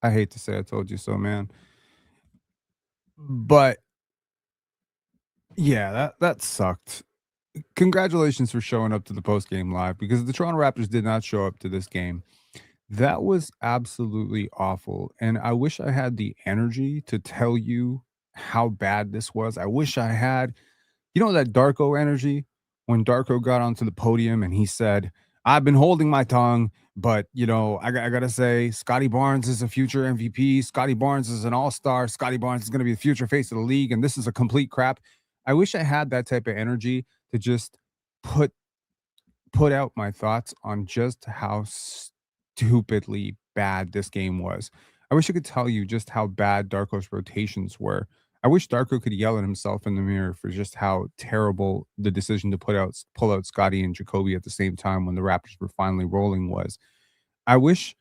I hate to say I told you so, man. But yeah, that sucked. Congratulations for showing up to the post game live because the Toronto Raptors did not show up to this game. That was absolutely awful. And I wish I had the energy to tell you how bad this was. I wish I had, that Darko energy when Darko got onto the podium and he said, I've been holding my tongue, but I gotta say, Scottie Barnes is a future MVP. Scottie Barnes is an all-star. Scottie Barnes is gonna be the future face of the league, and this is a complete crap. I wish I had that type of energy to just put put out my thoughts on just how stupidly bad this game was. I wish I could tell you just how bad Darko's rotations were. I wish Darko could yell at himself in the mirror for just how terrible the decision to pull out Scotty and Jacoby at the same time when the Raptors were finally rolling was. I wish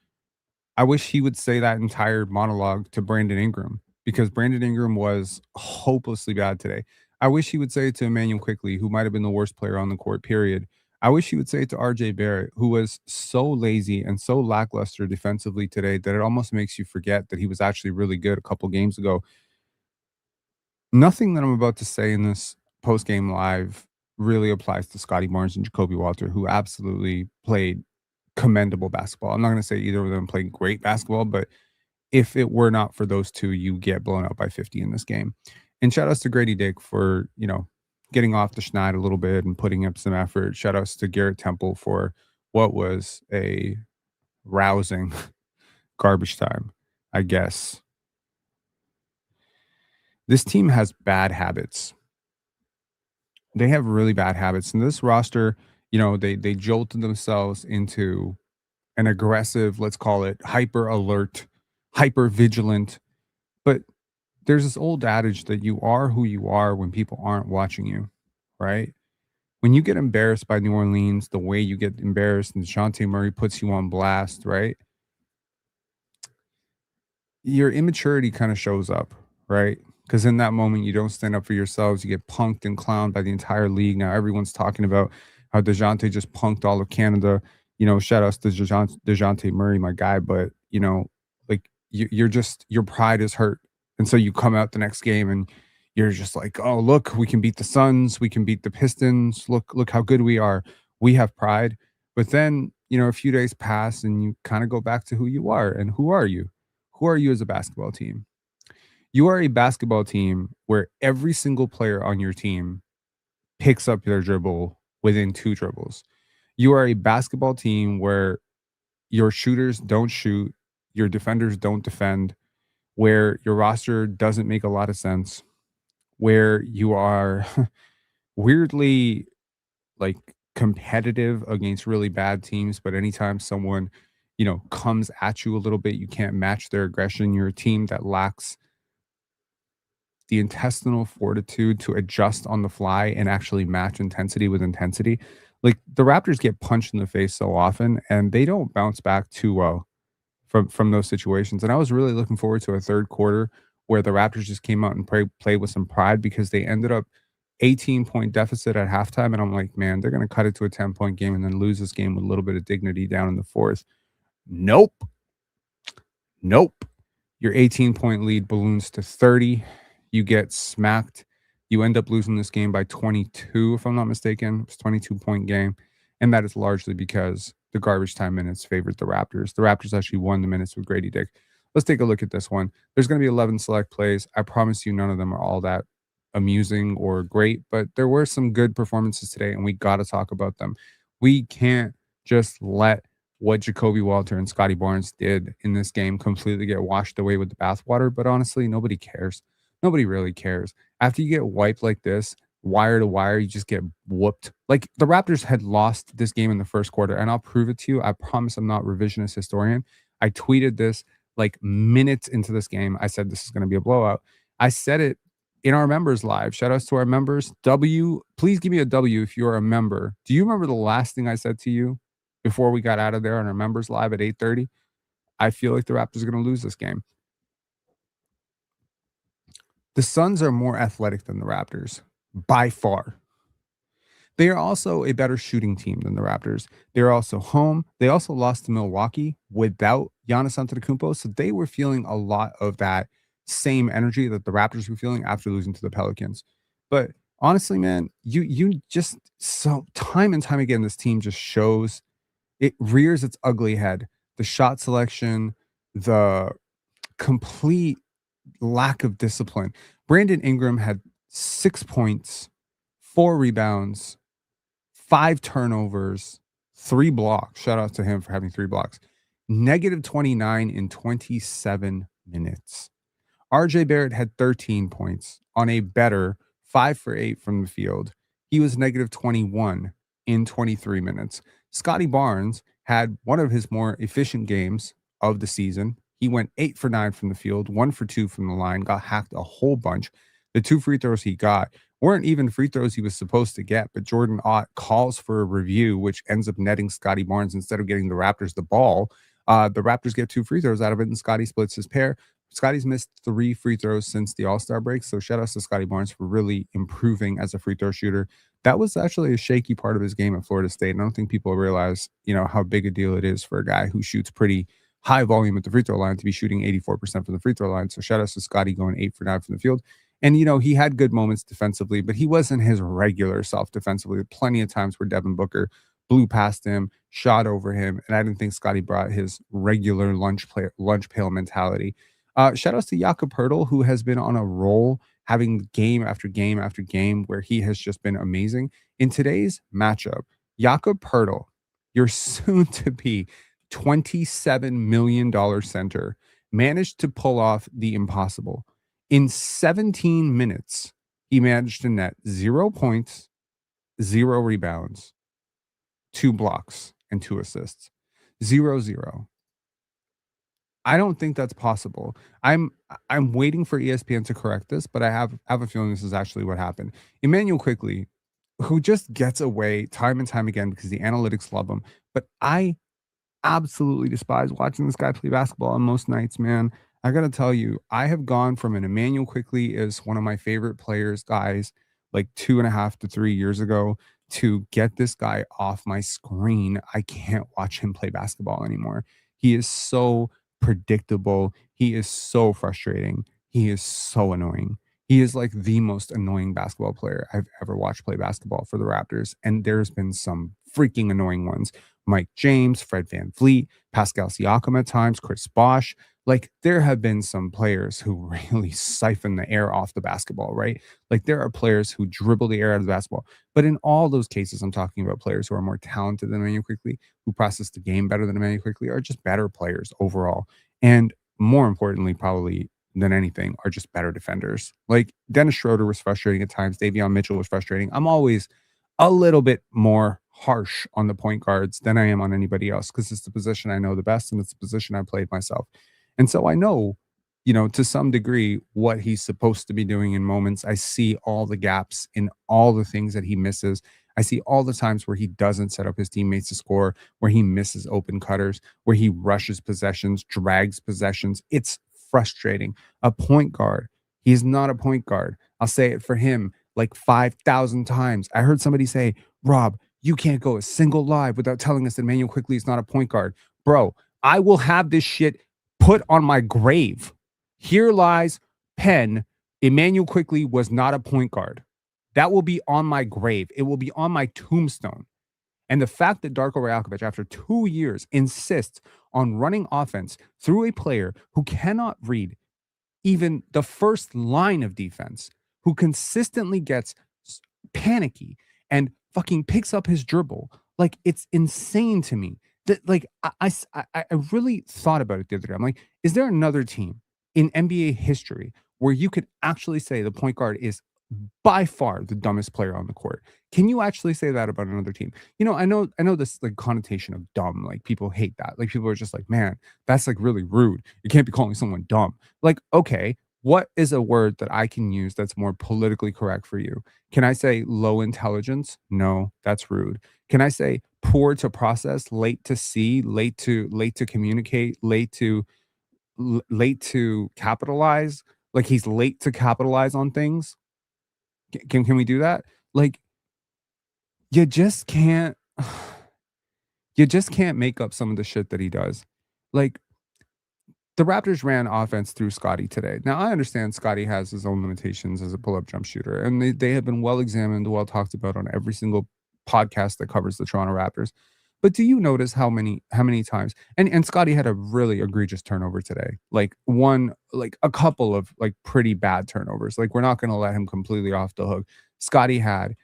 I wish he would say that entire monologue to Brandon Ingram because Brandon Ingram was hopelessly bad today. I wish he would say it to Emanuel Quickley, who might have been the worst player on the court, period. I wish he would say it to RJ Barrett, who was so lazy and so lackluster defensively today that it almost makes you forget that he was actually really good a couple games ago. Nothing that I'm about to say in this post game live really applies to Scottie Barnes and Jacoby Walter, who absolutely played commendable basketball. I'm not going to say either of them played great basketball, but if it were not for those two, you get blown out by 50 in this game. And shout outs to Grady Dick for, getting off the schneid a little bit and putting up some effort. Shout outs to Garrett Temple for what was a rousing garbage time, I guess. This team has bad habits. They have really bad habits. And this roster, they jolted themselves into an aggressive, let's call it hyper alert, hyper vigilant. But there's this old adage that you are who you are when people aren't watching you, right? When you get embarrassed by New Orleans, the way you get embarrassed and DeJounte Murray puts you on blast, right? Your immaturity kind of shows up, right? Because in that moment, you don't stand up for yourselves. You get punked and clowned by the entire league. Now everyone's talking about how DeJounte just punked all of Canada. Shout outs to DeJounte Murray, my guy. But, like you're just, your pride is hurt. And so you come out the next game and you're just like, oh, look, we can beat the Suns. We can beat the Pistons. Look how good we are. We have pride. But then, a few days pass and you kind of go back to who you are. And who are you? Who are you as a basketball team? You are a basketball team where every single player on your team picks up their dribble within 2 dribbles. You are a basketball team where your shooters don't shoot, your defenders don't defend, where your roster doesn't make a lot of sense, where you are weirdly like competitive against really bad teams, but anytime someone, comes at you a little bit, you can't match their aggression. You're a team that lacks the intestinal fortitude to adjust on the fly and actually match intensity with intensity. Like the Raptors get punched in the face so often and they don't bounce back too well from those situations. And I was really looking forward to a third quarter where the Raptors just came out and played with some pride because they ended up 18-point deficit at halftime. And I'm like, man, they're going to cut it to a 10-point game and then lose this game with a little bit of dignity down in the fourth. Nope. Nope. Your 18-point lead balloons to 30. You get smacked. You end up losing this game by 22, if I'm not mistaken. It was a 22-point game. And that is largely because the garbage time minutes favored the Raptors. The Raptors actually won the minutes with Grady Dick. Let's take a look at this one. There's going to be 11 select plays. I promise you none of them are all that amusing or great, but there were some good performances today, and we got to talk about them. We can't just let what Jacoby Walter and Scottie Barnes did in this game completely get washed away with the bathwater, but honestly, nobody cares. Nobody really cares. After you get wiped like this, wire to wire, you just get whooped. Like the Raptors had lost this game in the first quarter, and I'll prove it to you. I promise I'm not revisionist historian. I tweeted this like minutes into this game. I said this is going to be a blowout. I said it in our members live. Shout outs to our members. Please give me a W if you're a member. Do you remember the last thing I said to you before we got out of there on our members live at 8:30? I feel like the Raptors are going to lose this game. The Suns are more athletic than the Raptors by far. They are also a better shooting team than the Raptors. They're also home. They also lost to Milwaukee without Giannis Antetokounmpo, so they were feeling a lot of that same energy that the Raptors were feeling after losing to the Pelicans. But honestly, man, you just so time and time again, this team just shows it rears its ugly head. The shot selection, the complete lack of discipline. Brandon Ingram had 6 points, 4 rebounds, 5 turnovers, 3 blocks. Shout out to him for having 3 blocks. Negative 29 in 27 minutes. RJ Barrett had 13 points on a better 5 for 8 from the field. He was negative 21 in 23 minutes. Scottie Barnes had one of his more efficient games of the season. He went 8 for 9 from the field, 1 for 2 from the line, got hacked a whole bunch. The 2 free throws he got weren't even free throws he was supposed to get, but Jordan Ott calls for a review, which ends up netting Scottie Barnes instead of getting the Raptors the ball. The Raptors get 2 free throws out of it, and Scottie splits his pair. Scottie's missed 3 free throws since the All-Star break, so shout outs to Scottie Barnes for really improving as a free throw shooter. That was actually a shaky part of his game at Florida State, and I don't think people realize, how big a deal it is for a guy who shoots pretty high volume at the free throw line to be shooting 84% from the free throw line. So shout outs to Scottie going 8 for 9 from the field. And, he had good moments defensively, but he wasn't his regular self defensively. Plenty of times where Devin Booker blew past him, shot over him, and I didn't think Scottie brought his regular lunch pail mentality. Shout outs to Jakob Poeltl, who has been on a roll, having game after game after game where he has just been amazing. In today's matchup, Jakob Poeltl, your soon to be $27 million center, managed to pull off the impossible. In 17 minutes, he managed to net 0 points, 0 rebounds, 2 blocks, and 2 assists. 0-0. I don't think that's possible. I'm waiting for ESPN to correct this, but I have a feeling this is actually what happened. Emanuel Quickley, who just gets away time and time again because the analytics love him, but I absolutely despise watching this guy play basketball on most nights, man. I gotta tell you, I have gone from an Emmanuel Quickley is one of my favorite players, guys, like 2.5 to 3 years ago, to get this guy off my screen. I can't watch him play basketball anymore. He is so predictable. He is so frustrating. He is so annoying. He is like the most annoying basketball player I've ever watched play basketball for the Raptors. And there's been some freaking annoying ones. Mike James, Fred VanVleet, Pascal Siakam at times, Chris Bosh. Like there have been some players who really siphon the air off the basketball, right? Like there are players who dribble the air out of the basketball. But in all those cases, I'm talking about players who are more talented than Emmanuel Quickley, who process the game better than Emmanuel Quickley, are just better players overall. And more importantly, probably than anything, are just better defenders. Like Dennis Schroeder was frustrating at times. Davion Mitchell was frustrating. I'm always a little bit more harsh on the point guards than I am on anybody else because it's the position I know the best and it's the position I played myself. And so I know, to some degree, what he's supposed to be doing in moments. I see all the gaps in all the things that he misses. I see all the times where he doesn't set up his teammates to score, where he misses open cutters, where he rushes possessions, drags possessions. It's frustrating. A point guard, he's not a point guard. I'll say it for him like 5,000 times. I heard somebody say, Rob, you can't go a single live without telling us that Emmanuel Quickley is not a point guard. Bro, I will have this shit put on my grave. Here lies pen. Emanuel Quickley was not a point guard. That will be on my grave. It will be on my tombstone. And the fact that Darko Rajakovic, after 2 years, insists on running offense through a player who cannot read even the first line of defense, who consistently gets panicky and fucking picks up his dribble. Like, it's insane to me. That, like, I really thought about it the other day. I'm like, is there another team in NBA history where you could actually say the point guard is by far the dumbest player on the court? Can you actually say that about another team? I know this like connotation of dumb, like people hate that. Like people are just like, man, that's like really rude. You can't be calling someone dumb. Like, okay, what is a word that I can use that's more politically correct for you? Can I say low intelligence? No, that's rude. Can I say poor to process, late to see, late to communicate, late to capitalize? Like he's late to capitalize on things. Can we do that? Like You just can't you just can't make up some of the shit that he does. Like, the Raptors ran offense through Scottie today. Now, I understand Scottie has his own limitations as a pull-up jump shooter, and they have been well examined, well talked about on every single podcast that covers the Toronto Raptors. But do you notice how many times and Scottie had a really egregious turnover today. Like one like a couple of like pretty bad turnovers. Like we're not going to let him completely off the hook. Scottie had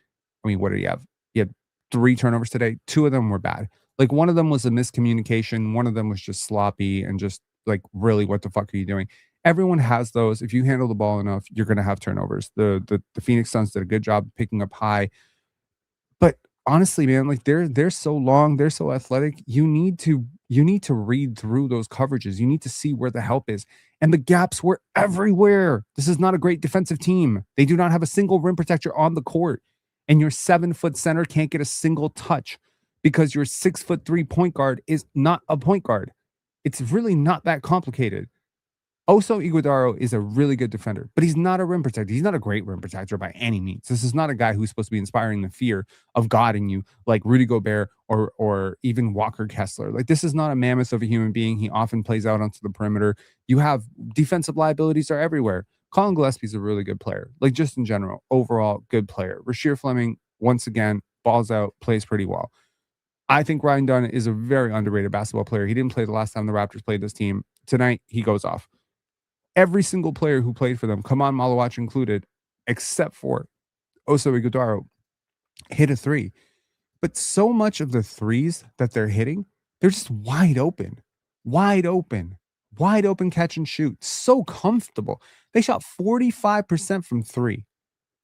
I mean, what did he have? He had 3 turnovers today. 2 of them were bad. Like one of them was a miscommunication, one of them was just sloppy and just like, really, what the fuck are you doing? Everyone has those. If you handle the ball enough, you're gonna have turnovers. The Phoenix Suns did a good job picking up high, but honestly, man, like they're so long, they're so athletic. You need to read through those coverages. You need to see where the help is. And the gaps were everywhere. This is not a great defensive team. They do not have a single rim protector on the court. And your 7-foot center can't get a single touch because your 6'3" point guard is not a point guard. It's really not that complicated. Oso Iguodaro is a really good defender, but he's not a rim protector. He's not a great rim protector by any means. This is not a guy who's supposed to be inspiring the fear of God in you, like Rudy Gobert or even Walker Kessler. Like this is not a mammoth of a human being. He often plays out onto the perimeter. You have defensive liabilities are everywhere. Colin Gillespie's a really good player, like just in general, overall good player. Rasheer Fleming, once again, balls out, plays pretty well. I think Ryan Dunn is a very underrated basketball player. He didn't play the last time the Raptors played this team. Tonight, he goes off. Every single player who played for them, Kaman Malawach included, except for Oso Igudaro, hit a three. But so much of the threes that they're hitting, they're just wide open, wide open, wide open catch and shoot. So comfortable. They shot 45% from three.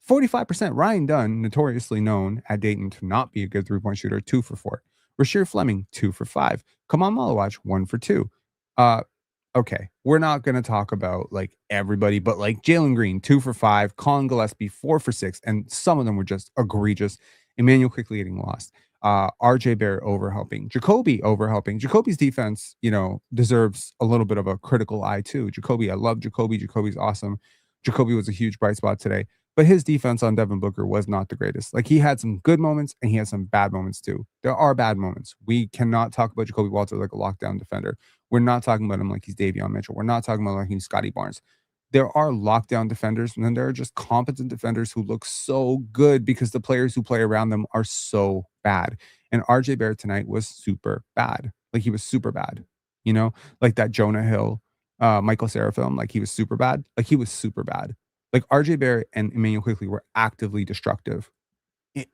45%. Ryan Dunn, notoriously known at Dayton to not be a good three-point shooter, 2 for 4. Rasheer Fleming, 2 for 5. Kaman Malawach, 1 for 2. Uh, okay, we're not going to talk about like everybody, but like Jalen Green, 2 for 5. Colin Gillespie, 4 for 6. And some of them were just egregious. Emanuel Quickley getting lost. RJ Barrett overhelping. Jacoby overhelping. Jacoby's defense, deserves a little bit of a critical eye too. Jacoby, I love Jacoby. Jacoby's awesome. Jacoby was a huge bright spot today. But his defense on Devin Booker was not the greatest. Like he had some good moments and he had some bad moments too. There are bad moments. We cannot talk about Jacoby Walter like a lockdown defender. We're not talking about him like he's Davion Mitchell. We're not talking about like he's Scottie Barnes. There are lockdown defenders, and then there are just competent defenders who look so good because the players who play around them are so bad. And RJ Barrett tonight was super bad. Like he was super bad. Like that Jonah Hill, Michael Sarah film, like he was super bad. Like he was super bad. Like RJ Barrett and Emmanuel Quickley were actively destructive.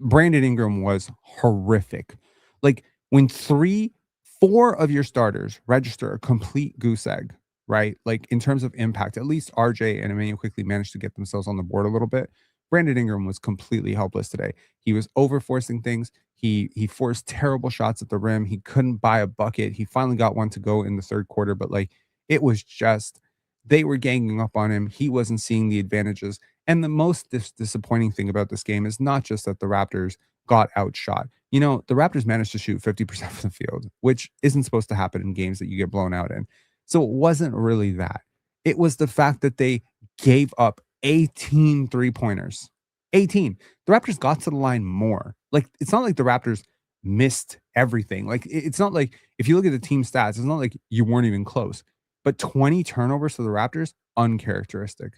Brandon Ingram was horrific. Like when four of your starters register a complete goose egg, right? Like in terms of impact, at least RJ and Emmanuel Quickley managed to get themselves on the board a little bit. Brandon Ingram was completely helpless today. He was over forcing things. He forced terrible shots at the rim. He couldn't buy a bucket. He finally got one to go in the third quarter, but like it was just they were ganging up on him. He wasn't seeing the advantages. And the most disappointing thing about this game is not just that the Raptors got outshot. The Raptors managed to shoot 50% from the field, which isn't supposed to happen in games that you get blown out in. So it wasn't really that. It was the fact that they gave up 18 3-pointers. 18. The Raptors got to the line more. Like, it's not like the Raptors missed everything. Like, it's not like, if you look at the team stats, it's not like you weren't even close. But 20 turnovers for the Raptors, uncharacteristic.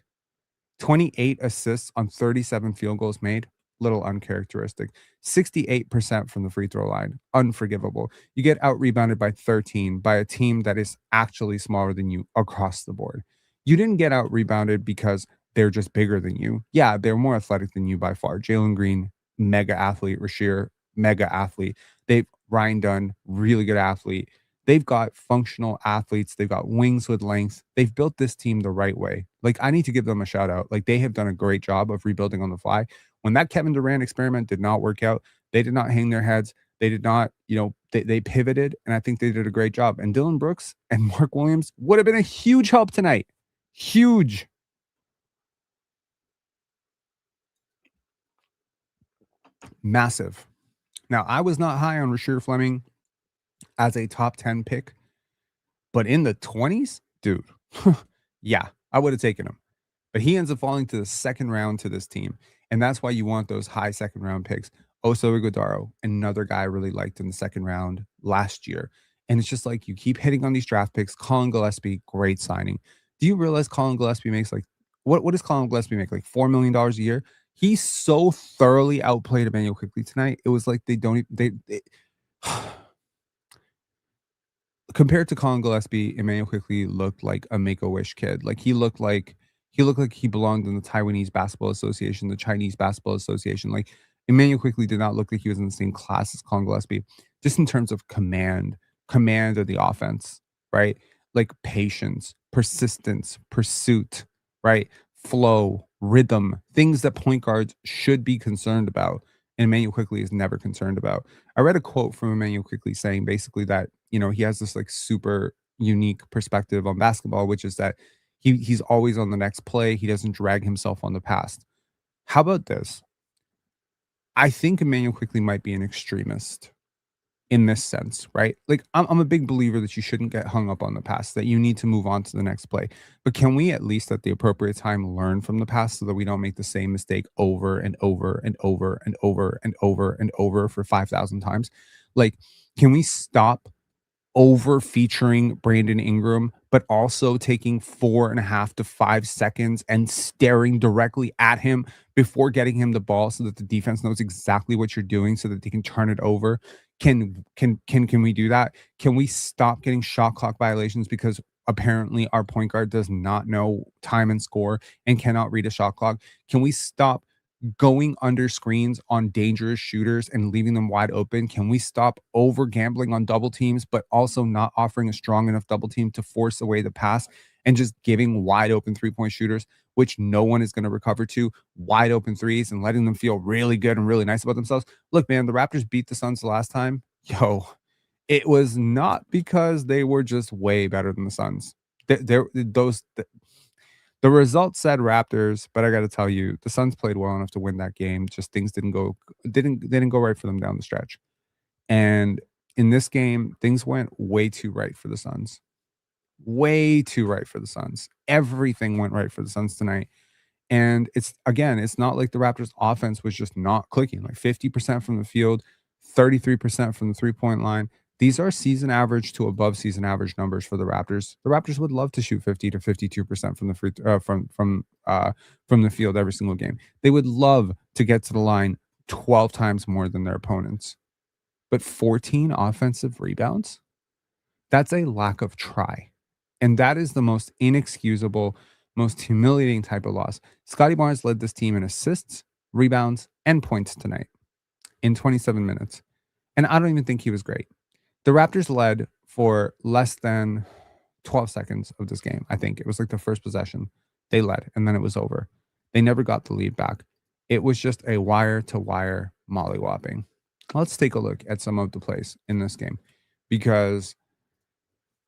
28 assists on 37 field goals made, little uncharacteristic. 68% from the free throw line, unforgivable. You get out rebounded by 13 by a team that is actually smaller than you across the board. You didn't get out rebounded because they're just bigger than you. Yeah, they're more athletic than you by far. Jalen Green, mega athlete. Rasheer, mega athlete. Ryan Dunn, really good athlete. They've got functional athletes. They've got wings with length. They've built this team the right way. Like, I need to give them a shout out. Like, they have done a great job of rebuilding on the fly. When that Kevin Durant experiment did not work out, they did not hang their heads. They did not, they pivoted, and I think they did a great job. And Dylan Brooks and Mark Williams would have been a huge help tonight. Huge. Massive. Now, I was not high on Rasheer Fleming as a top 10 pick, but in the 20s, dude, yeah, I would have taken him. But he ends up falling to the second round to this team. And that's why you want those high second round picks. Oso Ighodaro, another guy I really liked in the second round last year. And it's just like you keep hitting on these draft picks. Colin Gillespie, great signing. Do you realize Colin Gillespie makes like what does Colin Gillespie make? Like $4 million a year? He so thoroughly outplayed Emanuel Quickley tonight. It was like they don't they compared to Colin Gillespie, Emanuel Quickley looked like a Make-A-Wish kid. Like he looked like he belonged in the Taiwanese Basketball Association, the Chinese Basketball Association. Like Emanuel Quickley did not look like he was in the same class as Colin Gillespie, just in terms of command of the offense, right? Like patience, persistence, pursuit, right? Flow, rhythm, things that point guards should be concerned about. And Emanuel Quickley is never concerned about. I read a quote from Emanuel Quickley saying basically that, he has this like super unique perspective on basketball, which is that he's always on the next play. He doesn't drag himself on the past. How about this? I think Emanuel Quickley might be an extremist in this sense, right? Like I'm a big believer that you shouldn't get hung up on the past, that you need to move on to the next play. But can we at least at the appropriate time learn from the past so that we don't make the same mistake over and over and over and over and over and over for 5,000 times? Like, can we stop over featuring Brandon Ingram, but also taking 4.5 to 5 seconds and staring directly at him before getting him the ball so that the defense knows exactly what you're doing so that they can turn it over? Can we do that? Can we stop getting shot clock violations because apparently our point guard does not know time and score and cannot read a shot clock? Can we stop going under screens on dangerous shooters and leaving them wide open? Can we stop over gambling on double teams, but also not offering a strong enough double team to force away the pass and just giving wide open 3-point shooters, which no one is going to recover to, wide open threes and letting them feel really good and really nice about themselves? Look, man, the Raptors beat the Suns the last time. Yo, it was not because they were just way better than the Suns. The results said Raptors, but I got to tell you, the Suns played well enough to win that game. Just things didn't go right for them down the stretch. And in this game, things went way too right for the Suns. Way too right for the Suns. Everything went right for the Suns tonight. And it's not like the Raptors offense was just not clicking, like 50% from the field, 33% from the 3-point line. These are season average to above season average numbers for the Raptors. The Raptors would love to shoot 50 to 52% from the from the field every single game. They would love to get to the line 12 times more than their opponents. But 14 offensive rebounds? That's a lack of try. And that is the most inexcusable, most humiliating type of loss. Scottie Barnes led this team in assists, rebounds, and points tonight in 27 minutes. And I don't even think he was great. The Raptors led for less than 12 seconds of this game. I think it was like the first possession. They led, and then it was over. They never got the lead back. It was just a wire-to-wire mollywhopping. Let's take a look at some of the plays in this game, because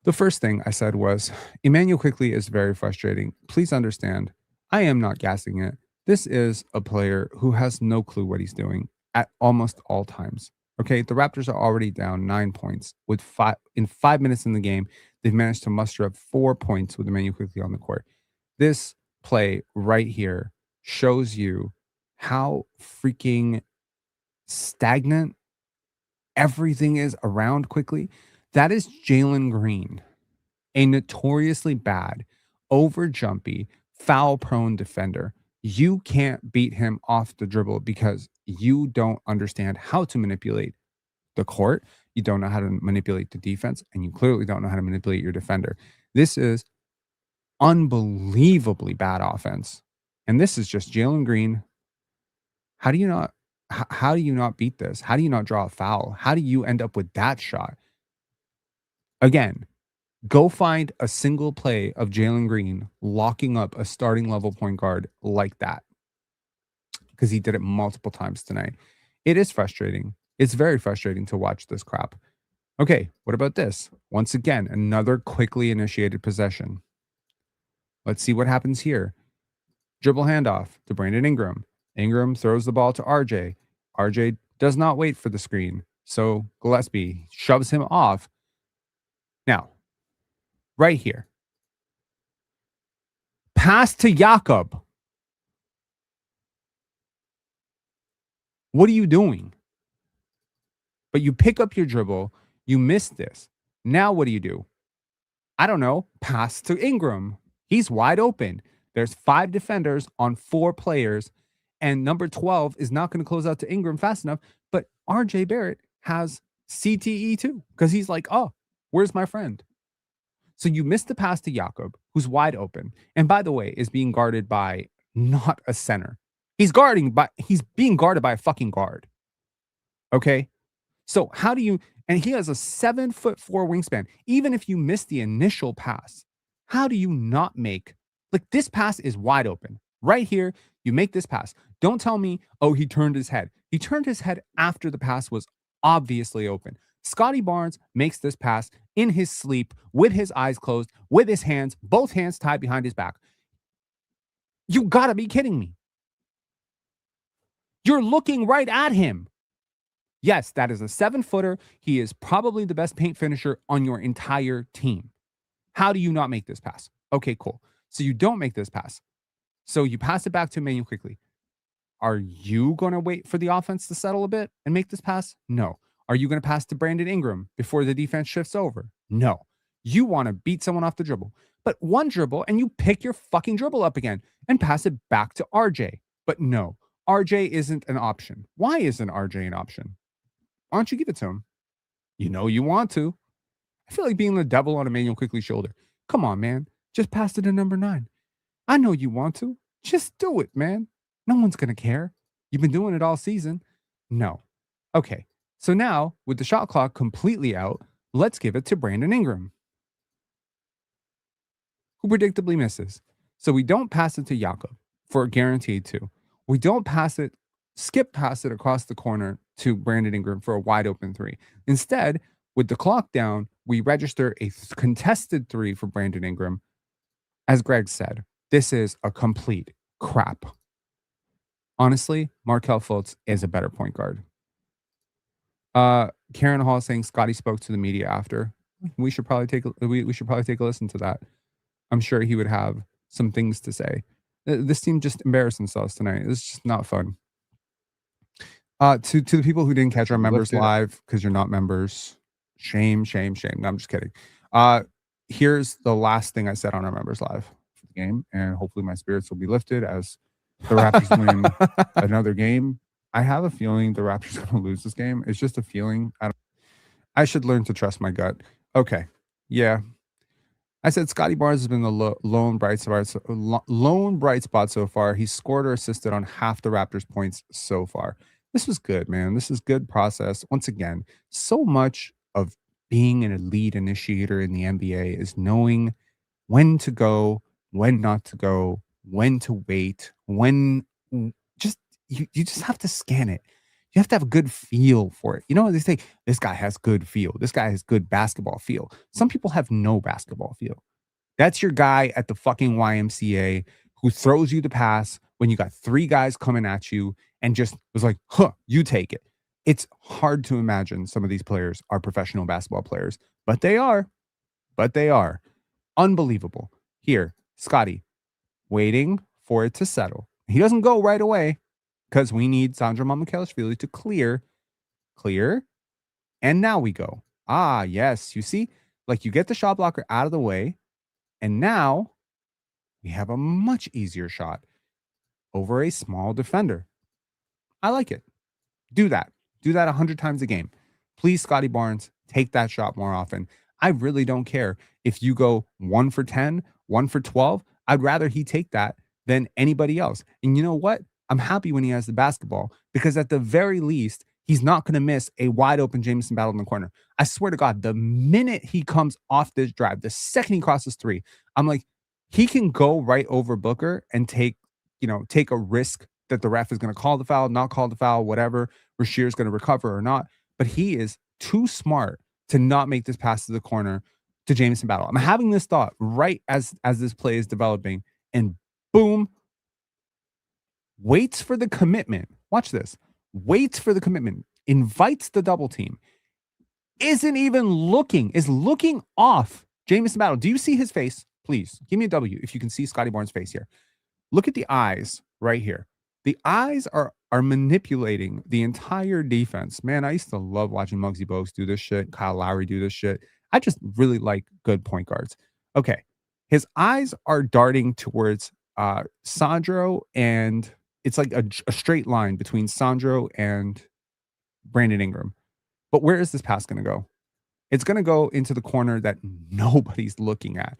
the first thing I said was, Emanuel Quickley is very frustrating. Please understand, I am not gassing it. This is a player who has no clue what he's doing at almost all times. Okay, the Raptors are already down 9 points with 5 minutes in the game. They've managed to muster up 4 points with Emanuel Quickley on the court. This play right here shows you how freaking stagnant everything is around Quickley. That is Jalen Green, a notoriously bad, over jumpy, foul prone defender. You can't beat him off the dribble because you don't understand how to manipulate the court. You don't know how to manipulate the defense, and you clearly don't know how to manipulate your defender. This is unbelievably bad offense. And this is just Jalen Green. How do you not beat this? How do you not draw a foul? How do you end up with that shot? Again, go find a single play of Jalen Green locking up a starting level point guard like that, because he did it multiple times tonight. It is frustrating. It's very frustrating to watch this crap. Okay, what about this? Once again, another quickly initiated possession. Let's see what happens here. Dribble handoff to Brandon Ingram. Ingram throws the ball to RJ. RJ does not wait for the screen, so Gillespie shoves him off. Now, right here, pass to Jakob. What are you doing? But you pick up your dribble, you miss this. Now what do? I don't know, pass to Ingram. He's wide open. There's 5 defenders on 4 players, and number 12 is not going to close out to Ingram fast enough. But RJ Barrett has CTE too, because he's like, oh, where's my friend? So you missed the pass to Jakob, who's wide open. And by the way, is being guarded by not a center. He's being guarded by a fucking guard. Okay? So how do you, and he has a 7'4" wingspan. Even if you miss the initial pass, how do you not make, like, this pass is wide open. Right here, you make this pass. Don't tell me, oh, he turned his head. He turned his head after the pass was obviously open. Scottie Barnes makes this pass in his sleep, with his eyes closed, with his hands, both hands tied behind his back. You gotta be kidding me. You're looking right at him. Yes, that is a 7-footer. He is probably the best paint finisher on your entire team. How do you not make this pass? Okay, cool. So you don't make this pass. So you pass it back to Emanuel Quickley. Are you going to wait for the offense to settle a bit and make this pass? No. Are you going to pass to Brandon Ingram before the defense shifts over? No. You want to beat someone off the dribble. But one dribble and you pick your fucking dribble up again and pass it back to RJ. But no, RJ isn't an option. Why isn't RJ an option? Why don't you give it to him? You know you want to. I feel like being the devil on Emanuel Quickley's shoulder. Come on, man. Just pass it to number 9. I know you want to. Just do it, man. No one's going to care. You've been doing it all season. No. Okay. So now, with the shot clock completely out, let's give it to Brandon Ingram, who predictably misses. So we don't pass it to Jakob for a guaranteed 2. We don't skip past it across the corner to Brandon Ingram for a wide open 3. Instead, with the clock down, we register a contested 3 for Brandon Ingram. As Greg said, this is a complete crap. Honestly, Markelle Fultz is a better point guard. Karen Hall saying Scottie spoke to the media after. We should probably take a listen to that. I'm sure he would have some things to say. This team just embarrassed themselves tonight. It's just not fun. To the people who didn't catch our members live because you're not members, shame. No, I'm just kidding. Here's the last thing I said on our members live for the game, and hopefully my spirits will be lifted as the Raptors win another game. I have a feeling the Raptors are going to lose this game. It's just a feeling. I should learn to trust my gut. Okay. Yeah. I said Scottie Barnes has been the lone bright spot so far. He's scored or assisted on half the Raptors' points so far. This was good, man. This is good process. Once again, so much of being an elite initiator in the NBA is knowing when to go, when not to go, when to wait, when just you just have to scan it. You have to have a good feel for it. You know, they say this guy has good feel. This guy has good basketball feel. Some people have no basketball feel. That's your guy at the fucking YMCA who throws you the pass when you got 3 guys coming at you and just was like, huh, you take it. It's hard to imagine some of these players are professional basketball players, but they are. Unbelievable. Here, Scottie, waiting for it to settle. He doesn't go right away because we need Sandro Mamukelashvili to clear. And now we go. Ah, yes. You see, like you get the shot blocker out of the way. And now we have a much easier shot over a small defender. I like it. Do that. Do that 100 times a game. Please, Scottie Barnes, take that shot more often. I really don't care if you go 1 for 10, 1 for 12. I'd rather he take that than anybody else. And you know what? I'm happy when he has the basketball because at the very least, he's not going to miss a wide open Jameson battle in the corner. I swear to God, the minute he comes off this drive, the second he crosses 3, I'm like, he can go right over Booker and take a risk that the ref is going to call the foul, not call the foul, whatever. Rashir's going to recover or not. But he is too smart to not make this pass to the corner to Jameson battle. I'm having this thought right as this play is developing, and boom, waits for the commitment. Watch this. Waits for the commitment, invites the double team, isn't even looking, is looking off Jameson battle. Do you see his face? Please give me a W if you can see Scottie Barnes' face here. Look at the eyes right here. The eyes are are manipulating the entire defense. Man, I used to love watching Muggsy Bogues do this shit, Kyle Lowry do this shit. I just really like good point guards. Okay. His eyes are darting towards Sandro, and it's like a straight line between Sandro and Brandon Ingram. But where is this pass going to go? It's going to go into the corner that nobody's looking at.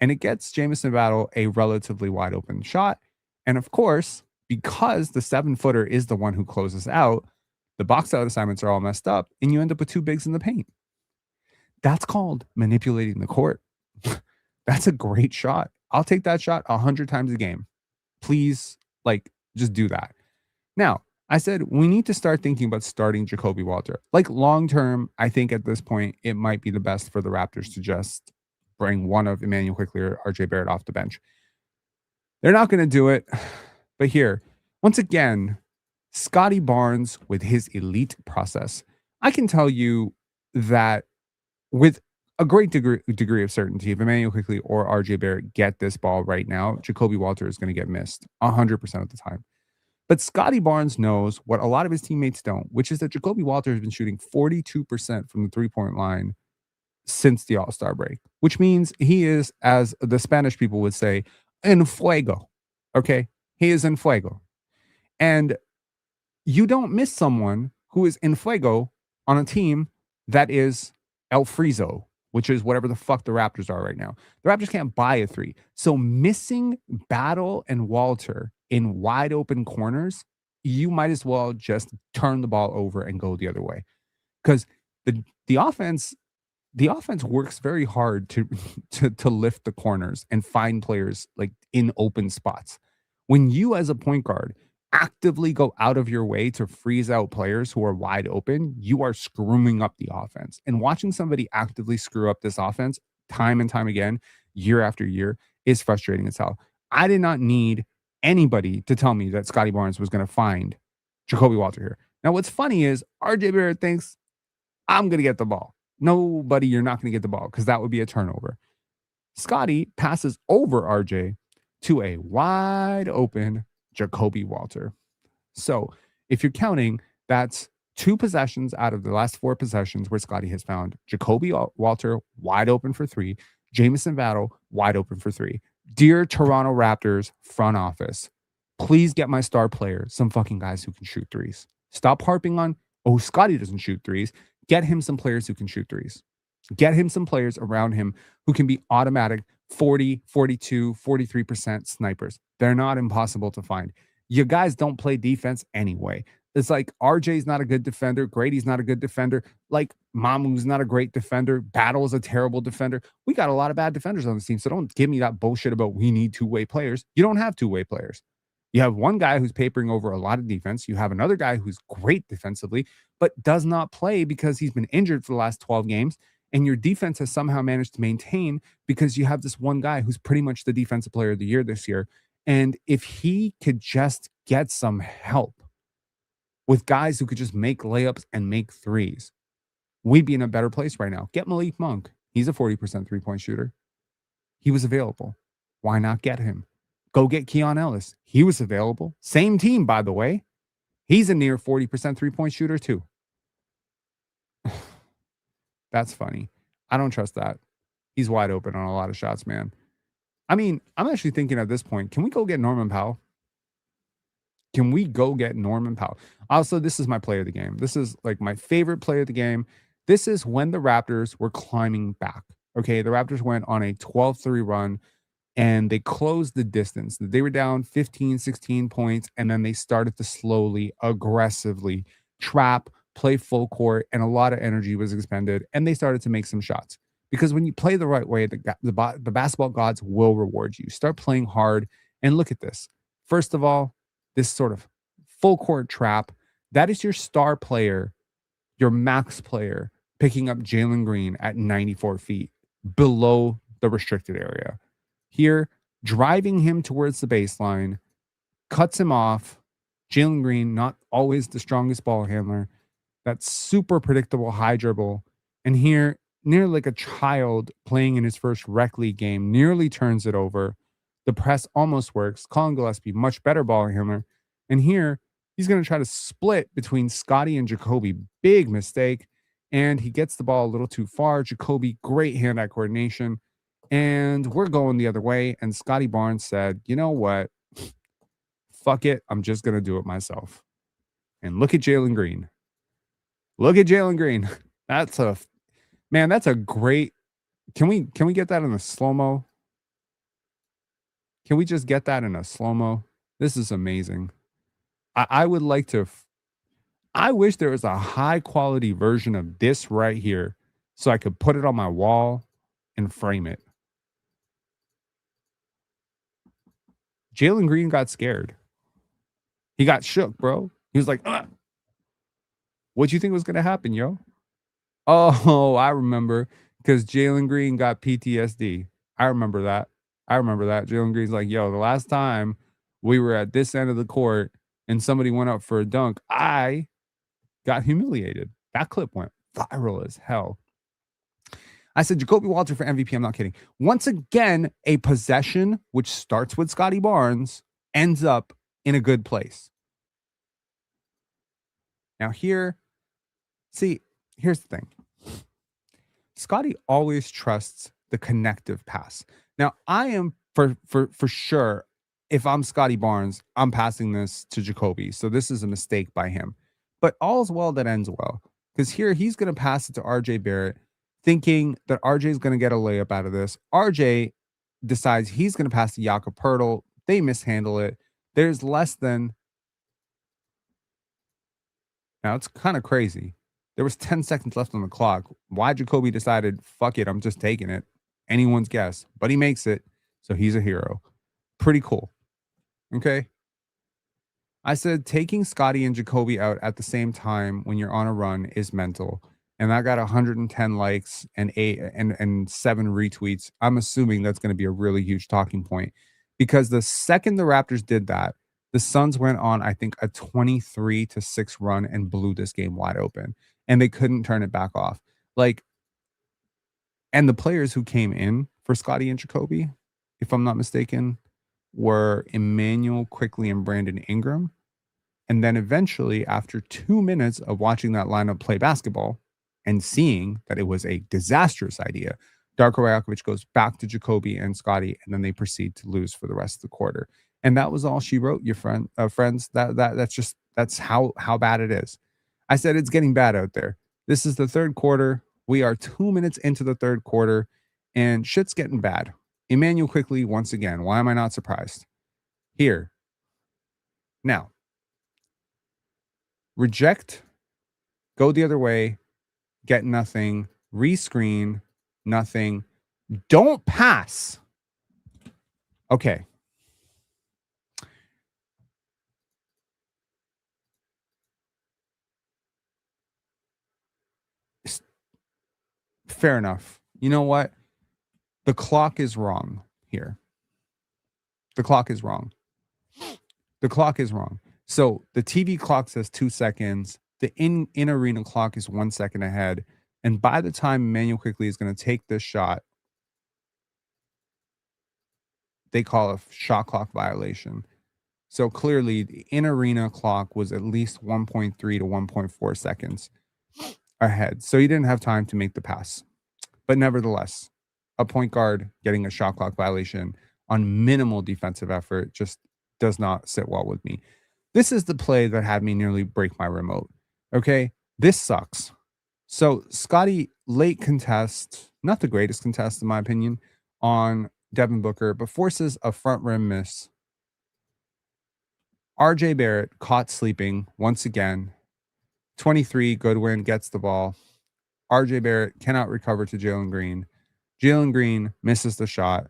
And it gets Jamison Battle a relatively wide open shot. And of course, because the 7-footer is the one who closes out, the box out assignments are all messed up, and you end up with two bigs in the paint. That's called manipulating the court. That's a great shot. I'll take that shot 100 times a game. Please, just do that. Now, I said we need to start thinking about starting Jacoby Walter. Long term, I think at this point, it might be the best for the Raptors to just bring one of Emanuel Quickley or RJ Barrett off the bench. They're not going to do it. But here, once again, Scottie Barnes with his elite process. I can tell you that with a great degree of certainty, if Emanuel Quickley or RJ Barrett get this ball right now, Jacoby Walter is going to get missed 100% of the time. But Scottie Barnes knows what a lot of his teammates don't, which is that Jacoby Walter has been shooting 42% from the three-point line since the All-Star break, which means he is, as the Spanish people would say, en fuego. Okay? He is en fuego. And you don't miss someone who is en fuego on a team that is El Frizo, which is whatever the fuck the Raptors are right now. The Raptors can't buy a three. So missing Battle and Walter in wide open corners, you might as well just turn the ball over and go the other way. Because the offense works very hard to lift the corners and find players in open spots. When you as a point guard actively go out of your way to freeze out players who are wide open, you are screwing up the offense. And watching somebody actively screw up this offense time and time again, year after year, is frustrating as hell. I did not need anybody to tell me that Scottie Barnes was going to find Jacoby Walter here. Now, what's funny is RJ Barrett thinks, I'm going to get the ball. Nobody, you're not going to get the ball because that would be a turnover. Scottie passes over RJ to a wide open Jacoby Walter. So if you're counting, that's 2 possessions out of the last 4 possessions where Scottie has found Jacoby Walter wide open for 3, Jamison Battle wide open for 3. Dear Toronto Raptors front office, please get my star player some fucking guys who can shoot threes. Stop harping on, Scottie doesn't shoot threes. Get him some players who can shoot threes. Get him some players around him who can be automatic 40, 42, 43% snipers. They're not impossible to find. You guys don't play defense anyway. It's like RJ's not a good defender. Grady's not a good defender. Mamu's not a great defender. Battle's a terrible defender. We got a lot of bad defenders on this team. So don't give me that bullshit about we need two-way players. You don't have two-way players. You have one guy who's papering over a lot of defense. You have another guy who's great defensively, but does not play because he's been injured for the last 12 games. And your defense has somehow managed to maintain because you have this one guy who's pretty much the defensive player of the year this year. And if he could just get some help with guys who could just make layups and make threes, we'd be in a better place right now. Get Malik Monk. He's a 40% three-point shooter. He was available. Why not get him? Go get Keon Ellis. He was available. Same team, by the way. He's a near 40% three-point shooter too. That's funny. I don't trust that. He's wide open on a lot of shots, man. I mean, I'm actually thinking at this point, can we go get Norman Powell? Can we go get Norman Powell? Also, this is my play of the game. This is my favorite play of the game. This is when the Raptors were climbing back. Okay, the Raptors went on a 12-3 run and they closed the distance. They were down 15, 16 points, and then they started to slowly, aggressively trap, play full court, and a lot of energy was expended, and they started to make some shots. Because when you play the right way, the basketball gods will reward you. Start playing hard, and look at this. First of all, this sort of full court trap, that is your star player, your max player, picking up Jalen Green at 94 feet below the restricted area. Here, driving him towards the baseline, cuts him off. Jalen Green, not always the strongest ball handler. That super predictable high dribble. And here, nearly like a child playing in his first rec league game, nearly turns it over. The press almost works. Colin Gillespie, much better ball handler, And here, he's going to try to split between Scottie and Jacoby. Big mistake. And he gets the ball a little too far. Jacoby, great hand-eye coordination. And we're going the other way. And Scottie Barnes said, you know what? Fuck it. I'm just going to do it myself. And look at Jalen Green. Look at Jalen Green. That's a man. That's a great. Can we get that in a slow-mo? Can we just get that in a slow-mo? This is amazing. I would like to. I wish there was a high quality version of this right here so I could put it on my wall and frame it. Jalen Green got scared. He got shook, bro. He was like, ugh. What you think was going to happen, yo? Oh, I remember, because Jalen Green got PTSD. I remember that. Jalen Green's like, yo, the last time we were at this end of the court and somebody went up for a dunk, I got humiliated. That clip went viral as hell. I said, Jacoby Walter for MVP. I'm not kidding. Once again, a possession, which starts with Scottie Barnes, ends up in a good place. Now here, see, here's the thing. Scottie always trusts the connective pass. Now, I am for sure, if I'm Scottie Barnes, I'm passing this to Jacoby. So this is a mistake by him. But all's well that ends well. Because here he's going to pass it to RJ Barrett, thinking that RJ is going to get a layup out of this. RJ decides he's going to pass to Jakob Poeltl. They mishandle it. There's less than. Now, it's kind of crazy. There was 10 seconds left on the clock. Why Jacoby decided, fuck it, I'm just taking it. Anyone's guess. But he makes it, so he's a hero. Pretty cool. Okay? I said taking Scottie and Jacoby out at the same time when you're on a run is mental. And I got 110 likes and 7 retweets. I'm assuming that's going to be a really huge talking point. Because the second the Raptors did that, the Suns went on, I think, a 23-6 run and blew this game wide open. And they couldn't turn it back off. Like, and the players who came in for Scottie and Jacoby, if I'm not mistaken, were Emanuel Quickley and Brandon Ingram. And then eventually, after 2 minutes of watching that lineup play basketball and seeing that it was a disastrous idea, Darko Rajakovic goes back to Jacoby and Scottie, and then they proceed to lose for the rest of the quarter. And that was all she wrote, your friends. That's how bad it is. I said it's getting bad out there. This is the third quarter. We are 2 minutes into the third quarter, and shit's getting bad. Emanuel Quickley, once again. Why am I not surprised? Here. Now. Reject. Go the other way. Get nothing. Rescreen. Nothing. Don't pass. Okay. Fair enough. You know what? The clock is wrong here. The clock is wrong. The clock is wrong. So the TV clock says 2 seconds. The in-arena clock is 1 second ahead. And by the time Emanuel Quickley is going to take this shot, they call a shot clock violation. So clearly, the in-arena clock was at least 1.3 to 1.4 seconds ahead. So he didn't have time to make the pass. But nevertheless, a point guard getting a shot clock violation on minimal defensive effort just does not sit well with me. This is the play that had me nearly break my remote. Okay, this sucks. So Scottie, late contest, not the greatest contest in my opinion, on Devin Booker, but forces a front rim miss. RJ Barrett caught sleeping once again. 23, Goodwin gets the ball. RJ Barrett cannot recover to Jalen Green. Jalen Green misses the shot.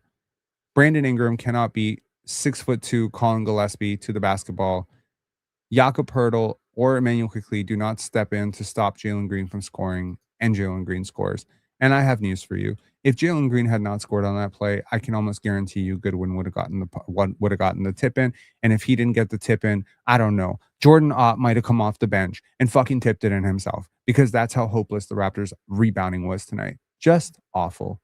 Brandon Ingram cannot beat 6'2" Colin Gillespie to the basketball. Jakob Poeltl or Emanuel Quickley do not step in to stop Jalen Green from scoring, and Jalen Green scores. And I have news for you. If Jalen Green had not scored on that play, I can almost guarantee you Goodwin would have gotten the tip in. And if he didn't get the tip in, I don't know. Jordan Ott might have come off the bench and fucking tipped it in himself, because that's how hopeless the Raptors rebounding was tonight. Just awful.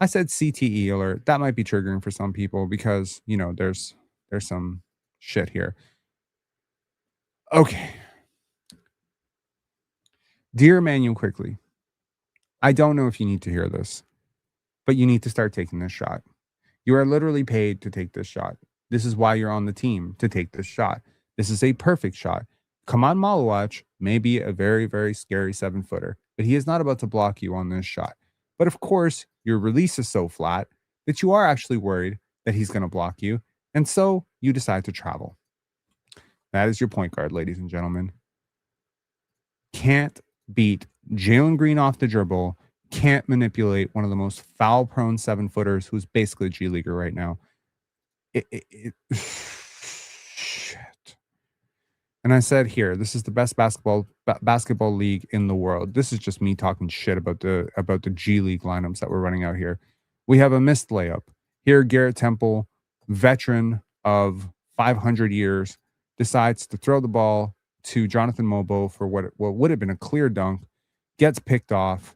I said CTE alert. That might be triggering for some people because, you know, there's some shit here. Okay. Dear Emanuel Quickley, I don't know if you need to hear this, but you need to start taking this shot. You are literally paid to take this shot. This is why you're on the team, to take this shot. This is a perfect shot. Kaman Malawach may be a very, very scary 7-footer, but he is not about to block you on this shot. But of course, your release is so flat that you are actually worried that he's going to block you. And so you decide to travel. That is your point guard, ladies and gentlemen. Can't beat Jalen Green off the dribble, can't manipulate one of the most foul prone 7-footers who's basically a G Leaguer right now. Shit. And I said here, this is the best basketball league in the world. This is just me talking shit about the G League lineups that we're running out here. We have a missed layup. Here, Garrett Temple, veteran of 500 years, decides to throw the ball to Jonathan Mobo for what would have been a clear dunk, gets picked off.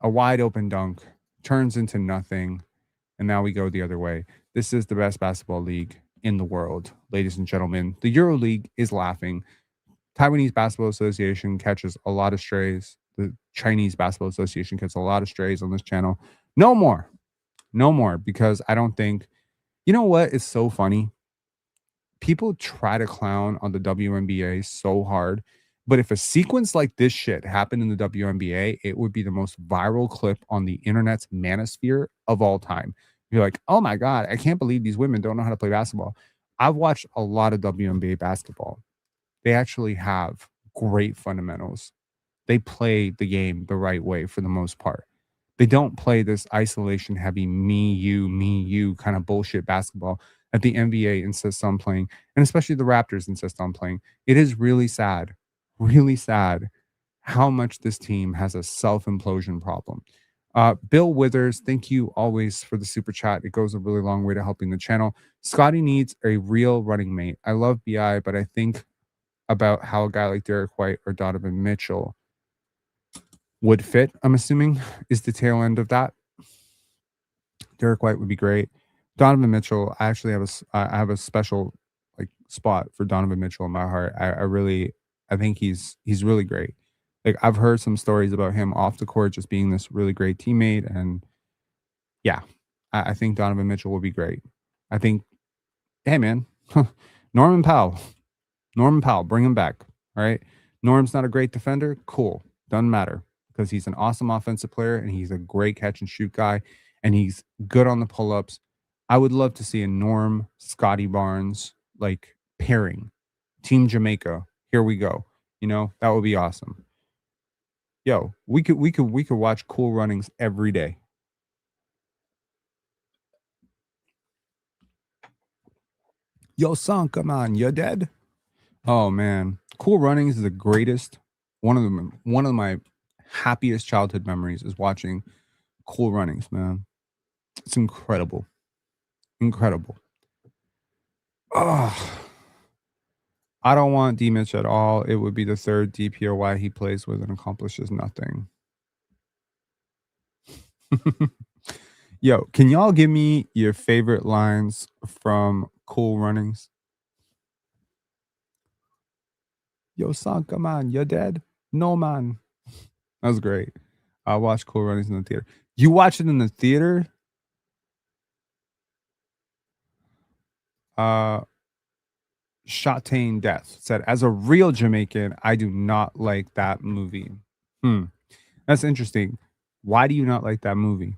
A wide open dunk turns into nothing. And now we go the other way. This is the best basketball league in the world, ladies and gentlemen. The EuroLeague is laughing. Taiwanese Basketball Association catches a lot of strays. The Chinese Basketball Association catches a lot of strays on this channel. No more. No more, because I don't think, you know what is so funny? People try to clown on the WNBA so hard, but if a sequence like this shit happened in the WNBA, it would be the most viral clip on the internet's manosphere of all time. You're like, oh my God, I can't believe these women don't know how to play basketball. I've watched a lot of WNBA basketball. They actually have great fundamentals. They play the game the right way for the most part. They don't play this isolation heavy me, you kind of bullshit basketball that the NBA insists on playing, and especially the Raptors insist on playing. It is really sad how much this team has a self-implosion problem. Bill Withers, thank you always for the super chat. It goes a really long way to helping the channel. Scottie needs a real running mate. I love BI, but I think about how a guy like Derek White or Donovan Mitchell would fit, I'm assuming, is the tail end of that. Derek White would be great. Donovan Mitchell, I actually have a special like spot for Donovan Mitchell in my heart. I think he's really great. Like, I've heard some stories about him off the court just being this really great teammate, and yeah, I think Donovan Mitchell will be great. I think, hey man, Norman Powell, bring him back. All right, Norm's not a great defender. Cool, doesn't matter, because he's an awesome offensive player and he's a great catch and shoot guy, and he's good on the pull-ups. I would love to see a Norm Scottie Barnes like pairing. Team Jamaica. Here we go. You know, that would be awesome. Yo, we could watch Cool Runnings every day. Yo, son, come on, you're dead. Oh man, Cool Runnings is the greatest. One of my happiest childhood memories is watching Cool Runnings, man. It's incredible. Incredible. Oh, I don't want D Mitch at all. It would be the third DPOY he plays with and accomplishes nothing. Yo, can y'all give me your favorite lines from Cool Runnings? Yo, son, come on, you're dead? No, man. That was great. I watched Cool Runnings in the theater. You watched it in the theater? Shotane Death said, as a real Jamaican, I do not like that movie. That's interesting. Why do you not like that movie?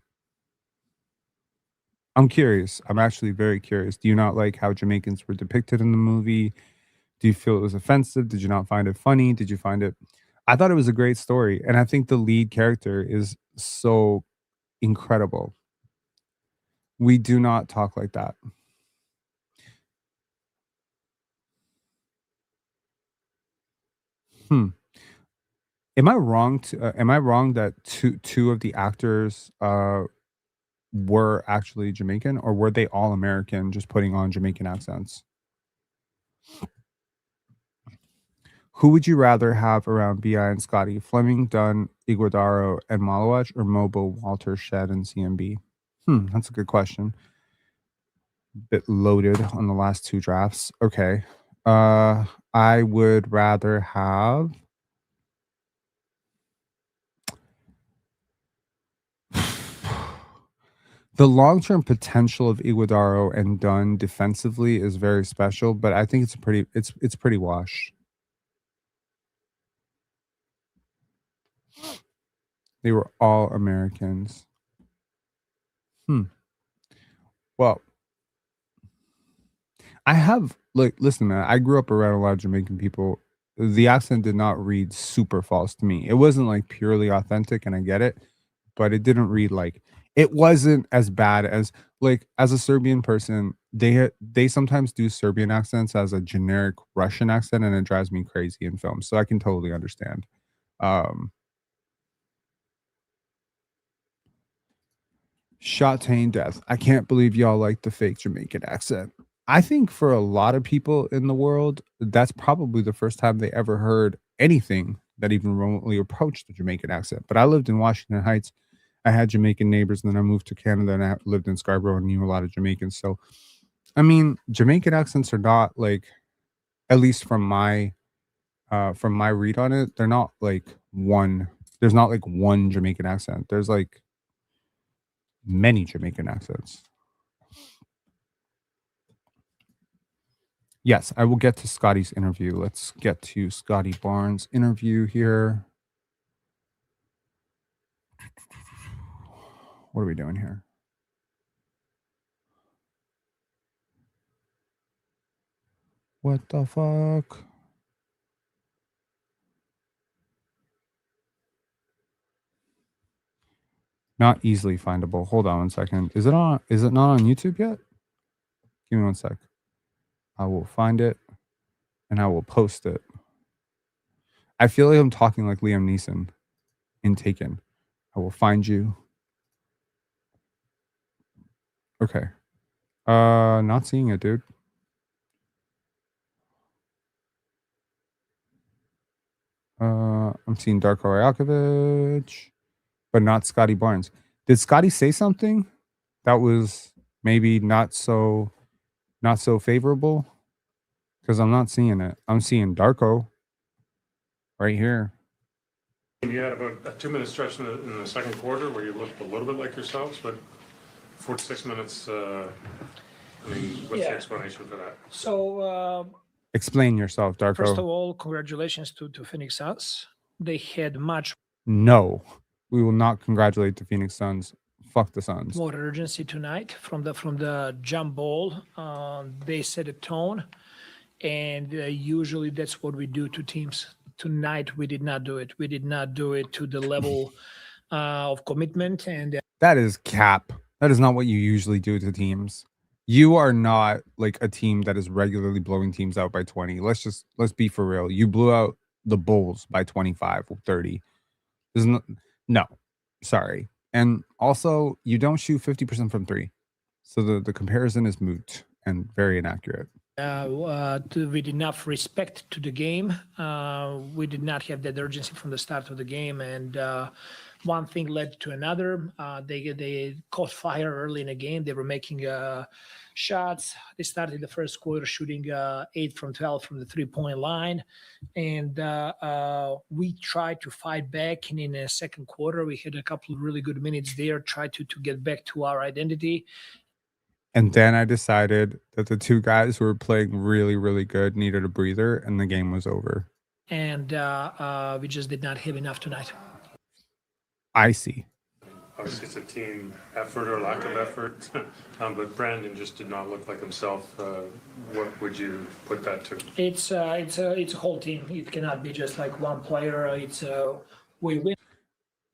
I'm curious. I'm actually very curious. Do you not like how Jamaicans were depicted in the movie? Do you feel it was offensive? Did you not find it funny? Did you find it? I thought it was a great story. And I think the lead character is so incredible. We do not talk like that. Am I wrong? Am I wrong that two of the actors were actually Jamaican, or were they all American, just putting on Jamaican accents? Who would you rather have around Bi and Scottie? Fleming, Dunn, Iguodaro, and Malawach, or Mobo, Walter, Shed, and CMB? That's a good question. Bit loaded on the last two drafts. Okay. I would rather have the long-term potential of Iguodaro and Dunn defensively is very special, but I think it's pretty washed. They were all Americans. Well, I have like listen, man, I grew up around a lot of Jamaican people. The accent did not read super false to me. It wasn't like purely authentic, and I get it, but it didn't read like it wasn't as bad as like as a Serbian person, they sometimes do Serbian accents as a generic Russian accent, and it drives me crazy in films. So I can totally understand. Um Shotane Death. I can't believe y'all like the fake Jamaican accent. I think for a lot of people in the world, that's probably the first time they ever heard anything that even remotely approached the Jamaican accent. But I lived in Washington Heights. I had Jamaican neighbors, and then I moved to Canada and I lived in Scarborough and knew a lot of Jamaicans. So, I mean, Jamaican accents are not like, at least from my read on it, they're not like one. There's not like one Jamaican accent. There's like many Jamaican accents. Yes, I will get to Scottie's interview. Let's get to Scottie Barnes' interview here. What are we doing here? What the fuck? Not easily findable. Hold on 1 second. Is it not on YouTube yet? Give me 1 sec. I will find it and I will post it. I feel like I'm talking like Liam Neeson in Taken. I will find you. Okay. Not seeing it, dude. I'm seeing Darko Rajakovic, but not Scottie Barnes. Did Scottie say something that was maybe not so favorable? Because I'm not seeing it. I'm seeing Darko right here. You had about a 2-minute stretch in the second quarter where you looked a little bit like yourselves, but 46 minutes, I mean, what's the explanation for that? So, Explain yourself, Darko. first of all, congratulations to Phoenix Suns. They had much No, we will not congratulate the Phoenix Suns. Fuck the Suns. more urgency tonight from the jump ball. They set a tone, and usually that's what we do to teams. Tonight we did not do it. We did not do it to the level of commitment, and That is cap. That is not what you usually do to teams. You are not like a team that is regularly blowing teams out by 20. Let's be for real. You blew out the Bulls by 25 or 30. There's no, sorry. And also, you don't shoot 50% from 3. So the comparison is moot and very inaccurate. with enough respect to the game, we did not have that urgency from the start of the game, and one thing led to another. They caught fire early in the game. They were making shots. They started the first quarter shooting 8 from 12 from the 3-point line, and we tried to fight back. And in the second quarter, we had a couple of really good minutes there, tried to get back to our identity. And then I decided that the two guys who were playing really, really good needed a breather, and the game was over. And we just did not have enough tonight. I see. Obviously, it's a team effort or lack of effort, but Brandon just did not look like himself. What would you put that to? It's a whole team. It cannot be just like one player. It's we win.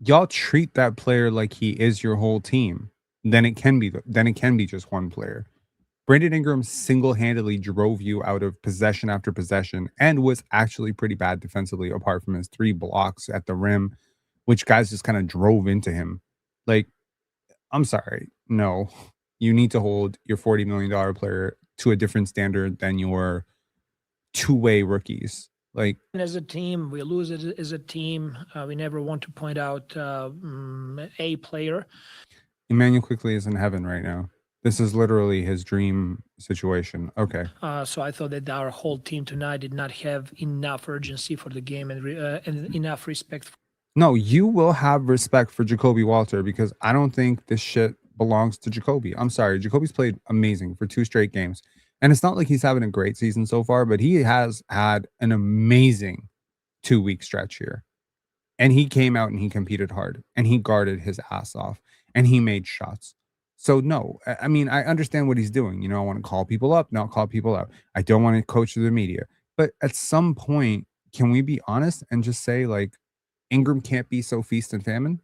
Y'all treat that player like he is your whole team. Then it can be just one player. Brandon Ingram single-handedly drove you out of possession after possession and was actually pretty bad defensively, apart from his 3 blocks at the rim, which guys just kind of drove into him. Like, I'm sorry. No, you need to hold your $40 million player to a different standard than your two-way rookies. Like, as a team, we lose it as a team. We never want to point out a player. Emanuel Quickley is in heaven right now. This is literally his dream situation. Okay. So I thought that our whole team tonight did not have enough urgency for the game and enough respect. No, you will have respect for Jacoby Walter because I don't think this shit belongs to Jacoby. I'm sorry. Jacoby's played amazing for 2 straight games. And it's not like he's having a great season so far, but he has had an amazing 2-week stretch here. And he came out and he competed hard and he guarded his ass off and he made shots. So no, I mean, I understand what he's doing. You know, I want to call people up, not call people out. I don't want to coach the media. But at some point, can we be honest and just say like Ingram can't be so feast and famine?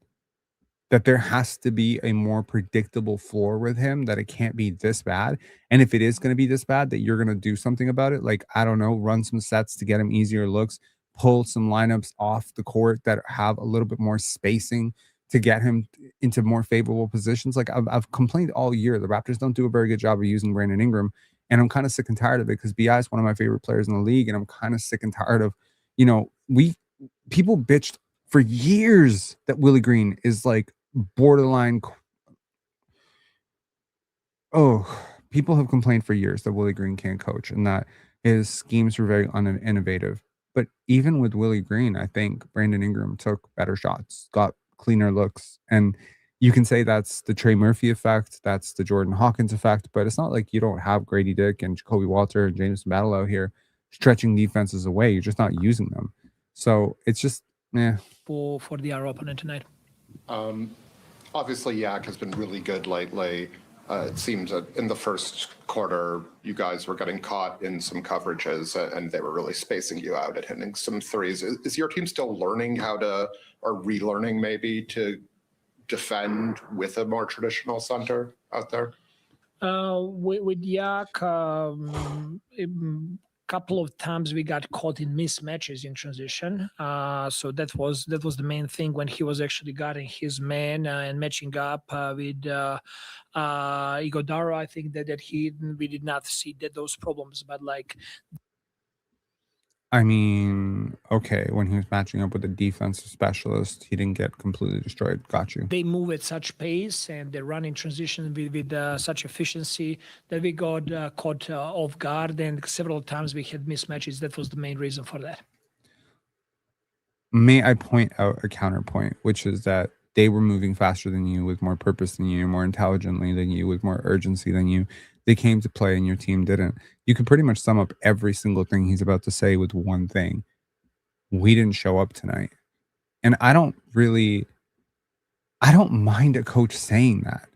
That there has to be a more predictable floor with him, that it can't be this bad. And if it is going to be this bad, that you're going to do something about it. Like, I don't know, run some sets to get him easier looks, pull some lineups off the court that have a little bit more spacing to get him into more favorable positions. Like I've complained all year. The Raptors don't do a very good job of using Brandon Ingram. And I'm kind of sick and tired of it because BI is one of my favorite players in the league. And I'm kind of sick and tired of, you know, people bitched for years that Willie Green is like borderline. People have complained for years that Willie Green can't coach and that his schemes were very uninnovative. But even with Willie Green, I think Brandon Ingram took better shots, got cleaner looks. And you can say that's the Trey Murphy effect, that's the Jordan Hawkins effect, but it's not like you don't have Grady Dick and Jacoby Walter and James Battle out here stretching defenses away. You're just not using them. So it's just, for our opponent tonight. Obviously, Yak has been really good lately. It seems that in the first quarter, you guys were getting caught in some coverages and they were really spacing you out at hitting some threes. Is your team still learning how to, or relearning maybe, to defend with a more traditional center out there? With Yak, couple of times we got caught in mismatches in transition. So that was the main thing when he was actually guarding his man and matching up with Igodaro. I think that we did not see those problems, but like. I mean, okay, when he was matching up with a defensive specialist, he didn't get completely destroyed. Got you. They move at such pace and they run in transition with such efficiency that we got caught off guard, and several times we had mismatches. That was the main reason for that. May I point out a counterpoint, which is that they were moving faster than you, with more purpose than you, more intelligently than you, with more urgency than you. They came to play and your team didn't. You could pretty much sum up every single thing he's about to say with one thing. We didn't show up tonight. And I don't mind a coach saying that.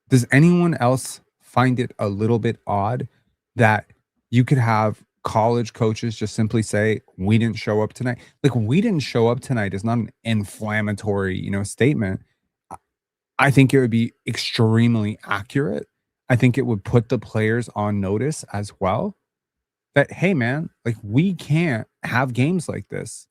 Does anyone else find it a little bit odd that you could have college coaches just simply say, we didn't show up tonight? Like, we didn't show up tonight is not an inflammatory, statement. I think it would be extremely accurate. I think it would put the players on notice as well that, hey, man, like, we can't have games like this.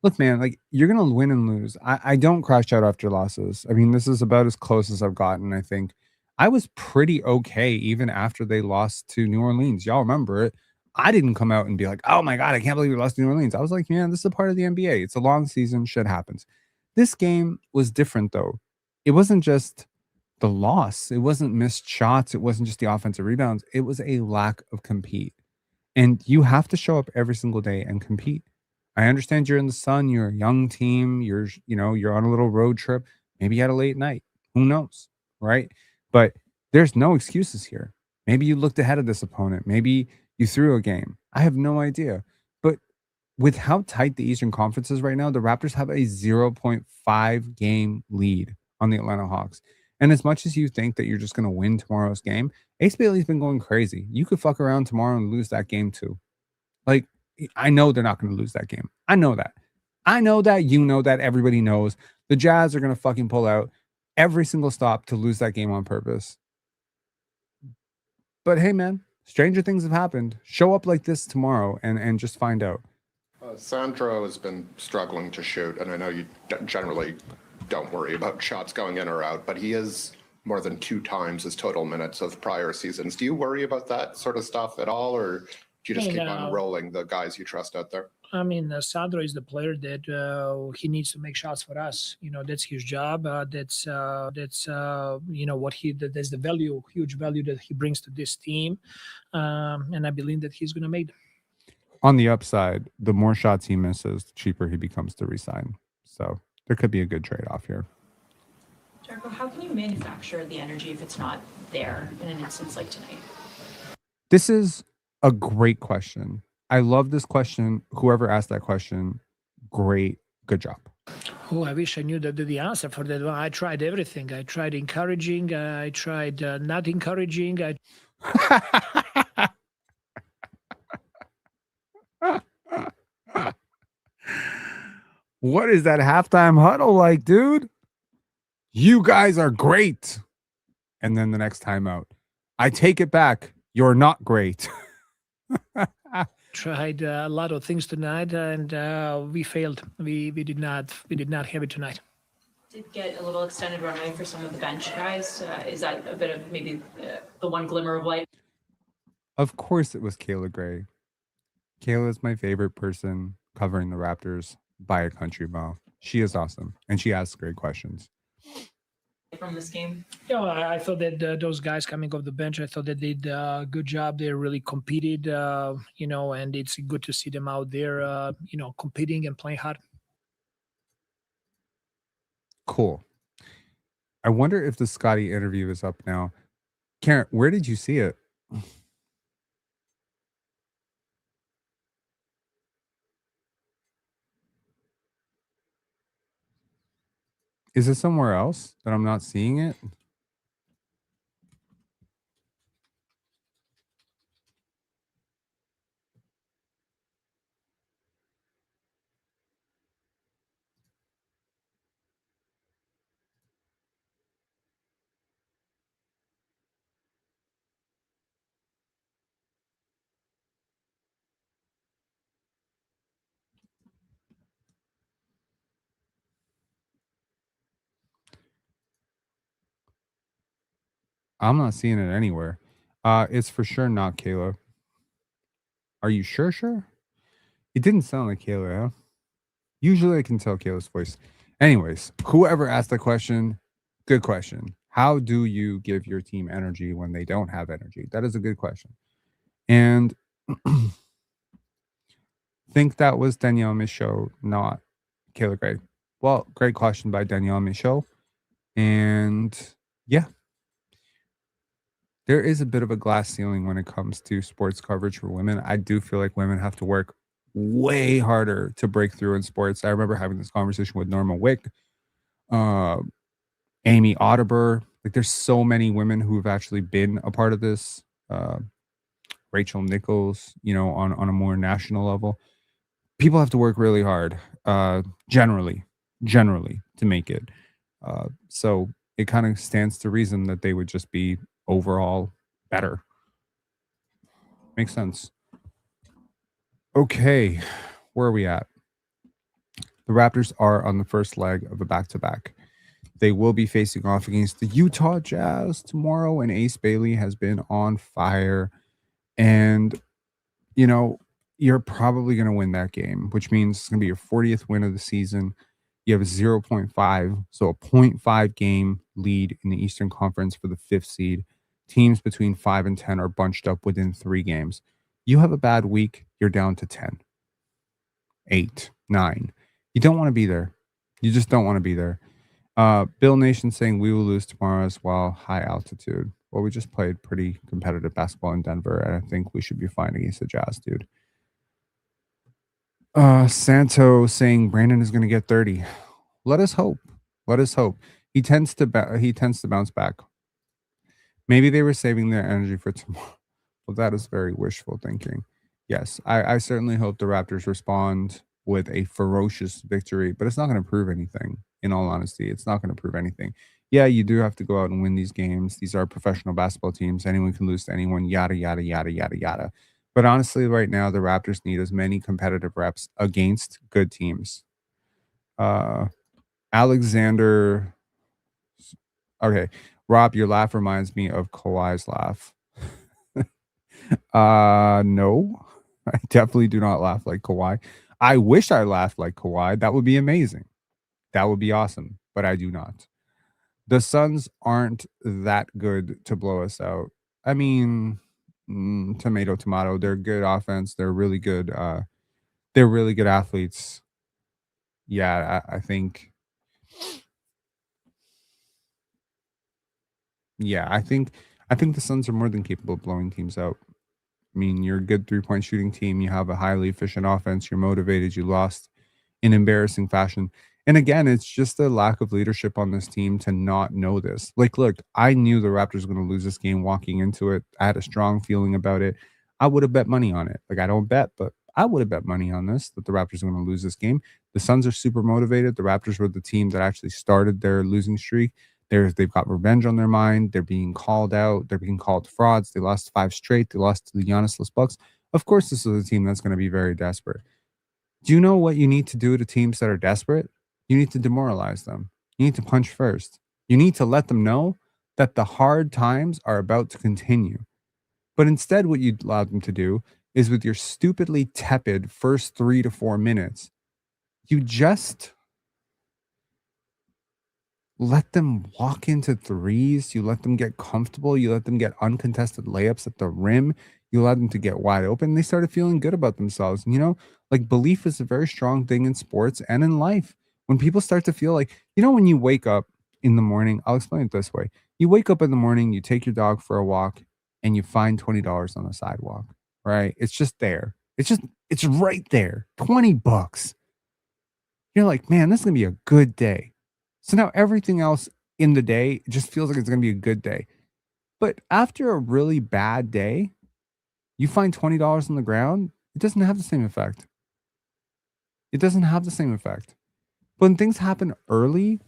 Look, man, like, you're going to win and lose. I don't crash out after losses. I mean, this is about as close as I've gotten, I think. I was pretty okay even after they lost to New Orleans. Y'all remember it. I didn't come out and be like, oh, my God, I can't believe we lost to New Orleans. I was like, man, this is a part of the NBA. It's a long season. Shit happens. This game was different, though. It wasn't just the loss. It wasn't missed shots. It wasn't just the offensive rebounds. It was a lack of compete. And you have to show up every single day and compete. I understand you're in the sun. You're a young team. You're on a little road trip. Maybe you had a late night. Who knows, right? But there's no excuses here. Maybe you looked ahead of this opponent. Maybe you threw a game. I have no idea. But with how tight the Eastern Conference is right now, the Raptors have a 0.5 game lead on the Atlanta Hawks. And as much as you think that you're just going to win tomorrow's game, Ace Bailey's been going crazy. You could fuck around tomorrow and lose that game too. Like, I know they're not going to lose that game. I know that. You know that. Everybody knows. The Jazz are going to fucking pull out every single stop to lose that game on purpose. But hey, man, stranger things have happened. Show up like this tomorrow and just find out. Sandro has been struggling to shoot, and I know you generally don't worry about shots going in or out, but he is more than 2 times his total minutes of prior seasons. Do you worry about that sort of stuff at all, or Do you just Hey, keep on no. rolling the guys you trust out there? I mean, Sandro is the player that he needs to make shots for us. That's his job. That's what that's the value, huge value that he brings to this team, and I believe that he's going to make them. On the upside, the more shots he misses, the cheaper he becomes to resign. So there could be a good trade-off here. Darko, how can you manufacture the energy if it's not there in an instance like tonight? This is a great question. I love this question. Whoever asked that question, great, good job. Oh, I wish I knew the answer for that one. I tried everything. I tried encouraging. I tried not encouraging. What is that halftime huddle like, dude? You guys are great. And then the next timeout, I take it back. You're not great. Tried a lot of things tonight, and we failed. We did not have it tonight. Did get a little extended runway for some of the bench guys. Is that a bit of maybe the one glimmer of light? Of course it was Kayla Gray. Kayla is my favorite person covering the Raptors by a country mile. She is awesome, and she asks great questions. From this game? I thought that those guys coming off the bench, I thought they did a good job. They really competed, and it's good to see them out there, competing and playing hard. Cool. I wonder if the Scottie interview is up now. Karen, where did you see it? Is it somewhere else that I'm not seeing it? I'm not seeing it anywhere. It's for sure not Kayla. Are you sure? It didn't sound like Kayla, huh? Usually I can tell Kayla's voice. Anyways, whoever asked the question, good question. How do you give your team energy when they don't have energy? That is a good question. And think that was Danielle Michaud, not Kayla Gray. Well, great question by Danielle Michaud. And yeah, there is a bit of a glass ceiling when it comes to sports coverage for women. I do feel like women have to work way harder to break through in sports. I remember having this conversation with Norma Wick, Amy Audibert. Like, there's so many women who have actually been a part of this. Rachel Nichols, on a more national level. People have to work really hard, generally to make it. So it kind of stands to reason that they would just be overall better. Makes sense. Okay, where are we at? The Raptors are on the first leg of a back-to-back. They will be facing off against the Utah Jazz tomorrow, and Ace Bailey has been on fire. And, you're probably going to win that game, which means it's going to be your 40th win of the season. You have a 0.5, so a 0.5 game lead in the Eastern Conference for the 5th seed. Teams between 5 and 10 are bunched up within 3 games. You have a bad week, you're down to 10, 8, 9. You don't want to be there. You just don't want to be there. Bill Nation saying we will lose tomorrow as well. High altitude. Well, we just played pretty competitive basketball in Denver, and I think we should be fine against the Jazz, dude. Santo saying Brandon is going to get 30. Let us hope. He tends to bounce back. Maybe they were saving their energy for tomorrow. Well, that is very wishful thinking. Yes, I certainly hope the Raptors respond with a ferocious victory, but it's not going to prove anything. In all honesty, it's not going to prove anything. Yeah, you do have to go out and win these games. These are professional basketball teams. Anyone can lose to anyone, yada, yada, yada, yada, yada. But honestly, right now, the Raptors need as many competitive reps against good teams. Alexander. Okay. Rob, your laugh reminds me of Kawhi's laugh. No. I definitely do not laugh like Kawhi. I wish I laughed like Kawhi. That would be amazing. That would be awesome, but I do not. The Suns aren't that good to blow us out. I mean, tomato, tomato. They're good offense. They're really good. They're really good athletes. Yeah, I think. Yeah, I think the Suns are more than capable of blowing teams out. I mean, you're a good 3-point shooting team. You have a highly efficient offense. You're motivated. You lost in embarrassing fashion. And again, it's just a lack of leadership on this team to not know this. Like, look, I knew the Raptors were going to lose this game walking into it. I had a strong feeling about it. I would have bet money on it. Like, I don't bet, but I would have bet money on this that the Raptors are going to lose this game. The Suns are super motivated. The Raptors were the team that actually started their losing streak. They've got revenge on their mind. They're being called out. They're being called frauds. They lost 5 straight. They lost to the Giannis-less Bucks. Of course, this is a team that's going to be very desperate. Do you know what you need to do to teams that are desperate? You need to demoralize them. You need to punch first. You need to let them know that the hard times are about to continue. But instead, what you allowed them to do is with your stupidly tepid first 3 to 4 minutes, you just let them walk into threes. You let them get comfortable. You let them get uncontested layups at the rim. You allowed them to get wide open. They started feeling good about themselves. And, like belief is a very strong thing in sports and in life. When people start to feel like, when you wake up in the morning, I'll explain it this way. You wake up in the morning, you take your dog for a walk, and you find $20 on the sidewalk, right? It's just there. It's right there. $20. You're like, man, this is going to be a good day. So now everything else in the day just feels like it's going to be a good day. But after a really bad day, you find $20 on the ground, it doesn't have the same effect. It doesn't have the same effect. When things happen early,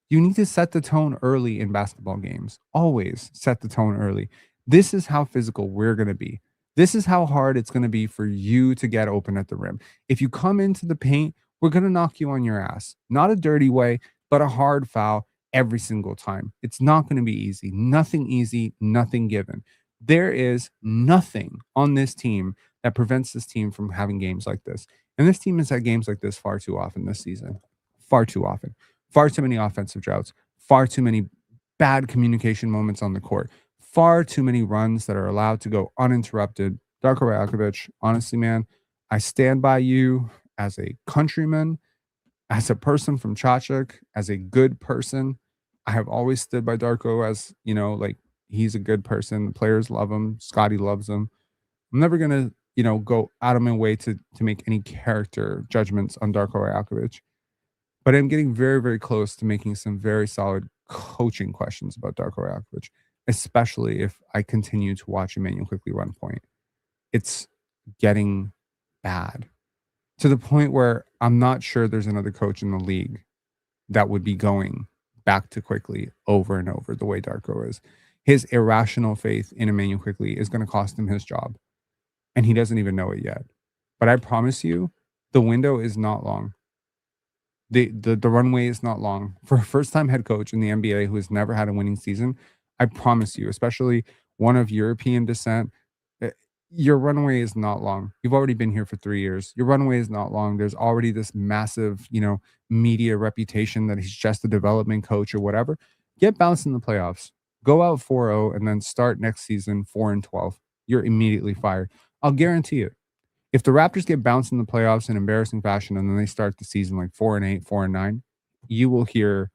you need to set the tone early in basketball games. Always set the tone early. This is how physical we're going to be. This is how hard it's going to be for you to get open at the rim. If you come into the paint, we're going to knock you on your ass. Not a dirty way, but a hard foul every single time. It's not going to be easy. Nothing easy, nothing given. There is nothing on this team that prevents this team from having games like this. And this team has had games like this far too often this season. Far too often. Far too many offensive droughts. Far too many bad communication moments on the court. Far too many runs that are allowed to go uninterrupted. Darko Rajakovic, honestly, man, I stand by you as a countryman, as a person from Chachik, as a good person. I have always stood by Darko as, like he's a good person. The players love him. Scottie loves him. I'm never going to, go out of my way to make any character judgments on Darko Rajakovic. But I'm getting very, very close to making some very solid coaching questions about Darko Rajakovic, especially if I continue to watch Emanuel Quickley run point. It's getting bad to the point where I'm not sure there's another coach in the league that would be going back to Quickley over and over the way Darko is. His irrational faith in Emanuel Quickley is going to cost him his job, and he doesn't even know it yet. But I promise you, the window is not long. The runway is not long. For a first-time head coach in the NBA who has never had a winning season, I promise you, especially one of European descent, your runway is not long. You've already been here for 3 years. Your runway is not long. There's already this massive, media reputation that he's just a development coach or whatever. Get bounced in the playoffs. Go out 4-0 and then start next season 4-12. You're immediately fired. I'll guarantee it. If the Raptors get bounced in the playoffs in embarrassing fashion and then they start the season like 4-8, 4-9, you will hear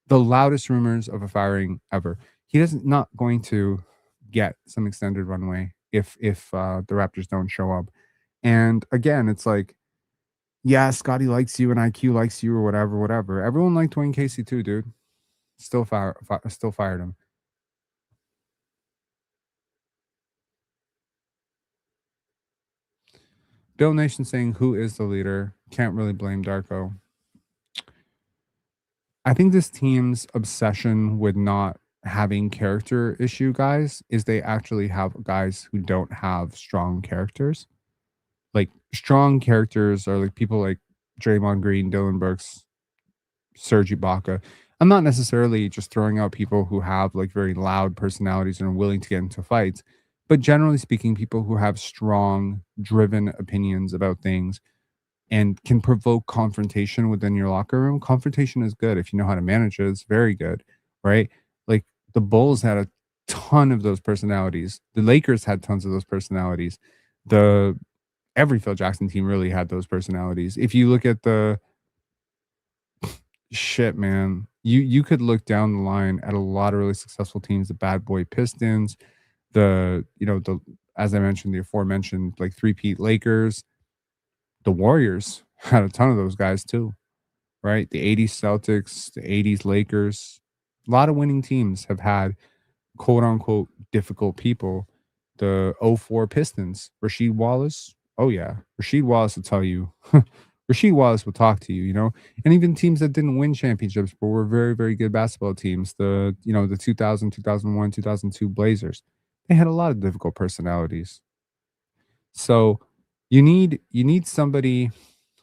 the loudest rumors of a firing ever. He doesn't not going to get some extended runway if the Raptors don't show up. And again, it's like, yeah, Scottie likes you and IQ likes you or whatever. Everyone liked Dwayne Casey too, dude. Still fired him. Bill Nation saying, who is the leader? Can't really blame Darko. I think this team's obsession with not having character issue guys is they actually have guys who don't have strong characters. Like strong characters are like people like Draymond Green, Dylan Brooks, Serge Ibaka. I'm not necessarily just throwing out people who have like very loud personalities and are willing to get into fights, But generally speaking, people who have strong, driven opinions about things and can provoke confrontation within your locker room, confrontation is good. If you know how to manage it, it's very good, right? Like the Bulls had a ton of those personalities. The Lakers had tons of those personalities. The Every Phil Jackson team really had those personalities. If you look at the shit, man, you could look down the line at a lot of really successful teams, the Bad Boy Pistons, the as I mentioned, the aforementioned like three-peat Lakers, the Warriors had a ton of those guys too, right? The 80s Celtics, the 80s Lakers. A lot of winning teams have had quote unquote difficult people. The '04 Pistons, Rasheed Wallace. Oh yeah, Rasheed Wallace will tell you. Rasheed Wallace will talk to you, and even teams that didn't win championships but were very, very good basketball teams. The 2000, 2001, 2002 Blazers. They had a lot of difficult personalities. So you need somebody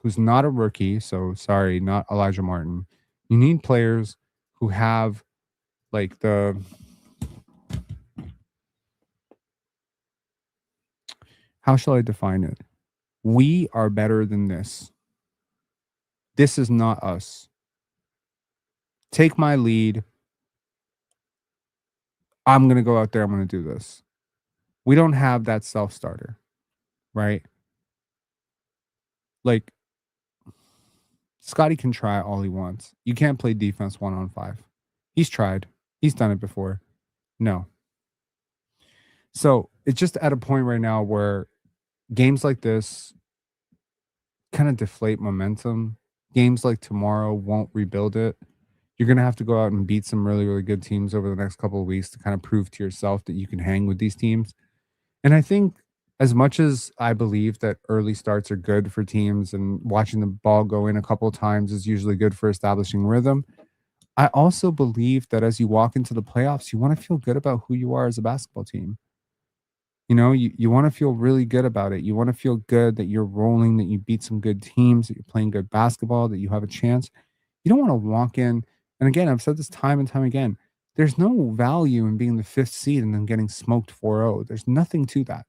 who's not a rookie. So sorry, not Elijah Martin. You need players who have like how shall I define it? We are better than this. This is not us. Take my lead. I'm going to go out there. I'm going to do this. We don't have that self starter, right? Like, Scottie can try all he wants. You can't play defense 1-on-5. He's tried, he's done it before. No. So it's just at a point right now where games like this kind of deflate momentum. Games like tomorrow won't rebuild it. You're going to have to go out and beat some really, really good teams over the next couple of weeks to kind of prove to yourself that you can hang with these teams. And I think as much as I believe that early starts are good for teams and watching the ball go in a couple of times is usually good for establishing rhythm, I also believe that as you walk into the playoffs, you want to feel good about who you are as a basketball team. You want to feel really good about it. You want to feel good that you're rolling, that you beat some good teams, that you're playing good basketball, that you have a chance. You don't want to walk in. And again, I've said this time and time again. There's no value in being the fifth seed and then getting smoked 4-0. There's nothing to that.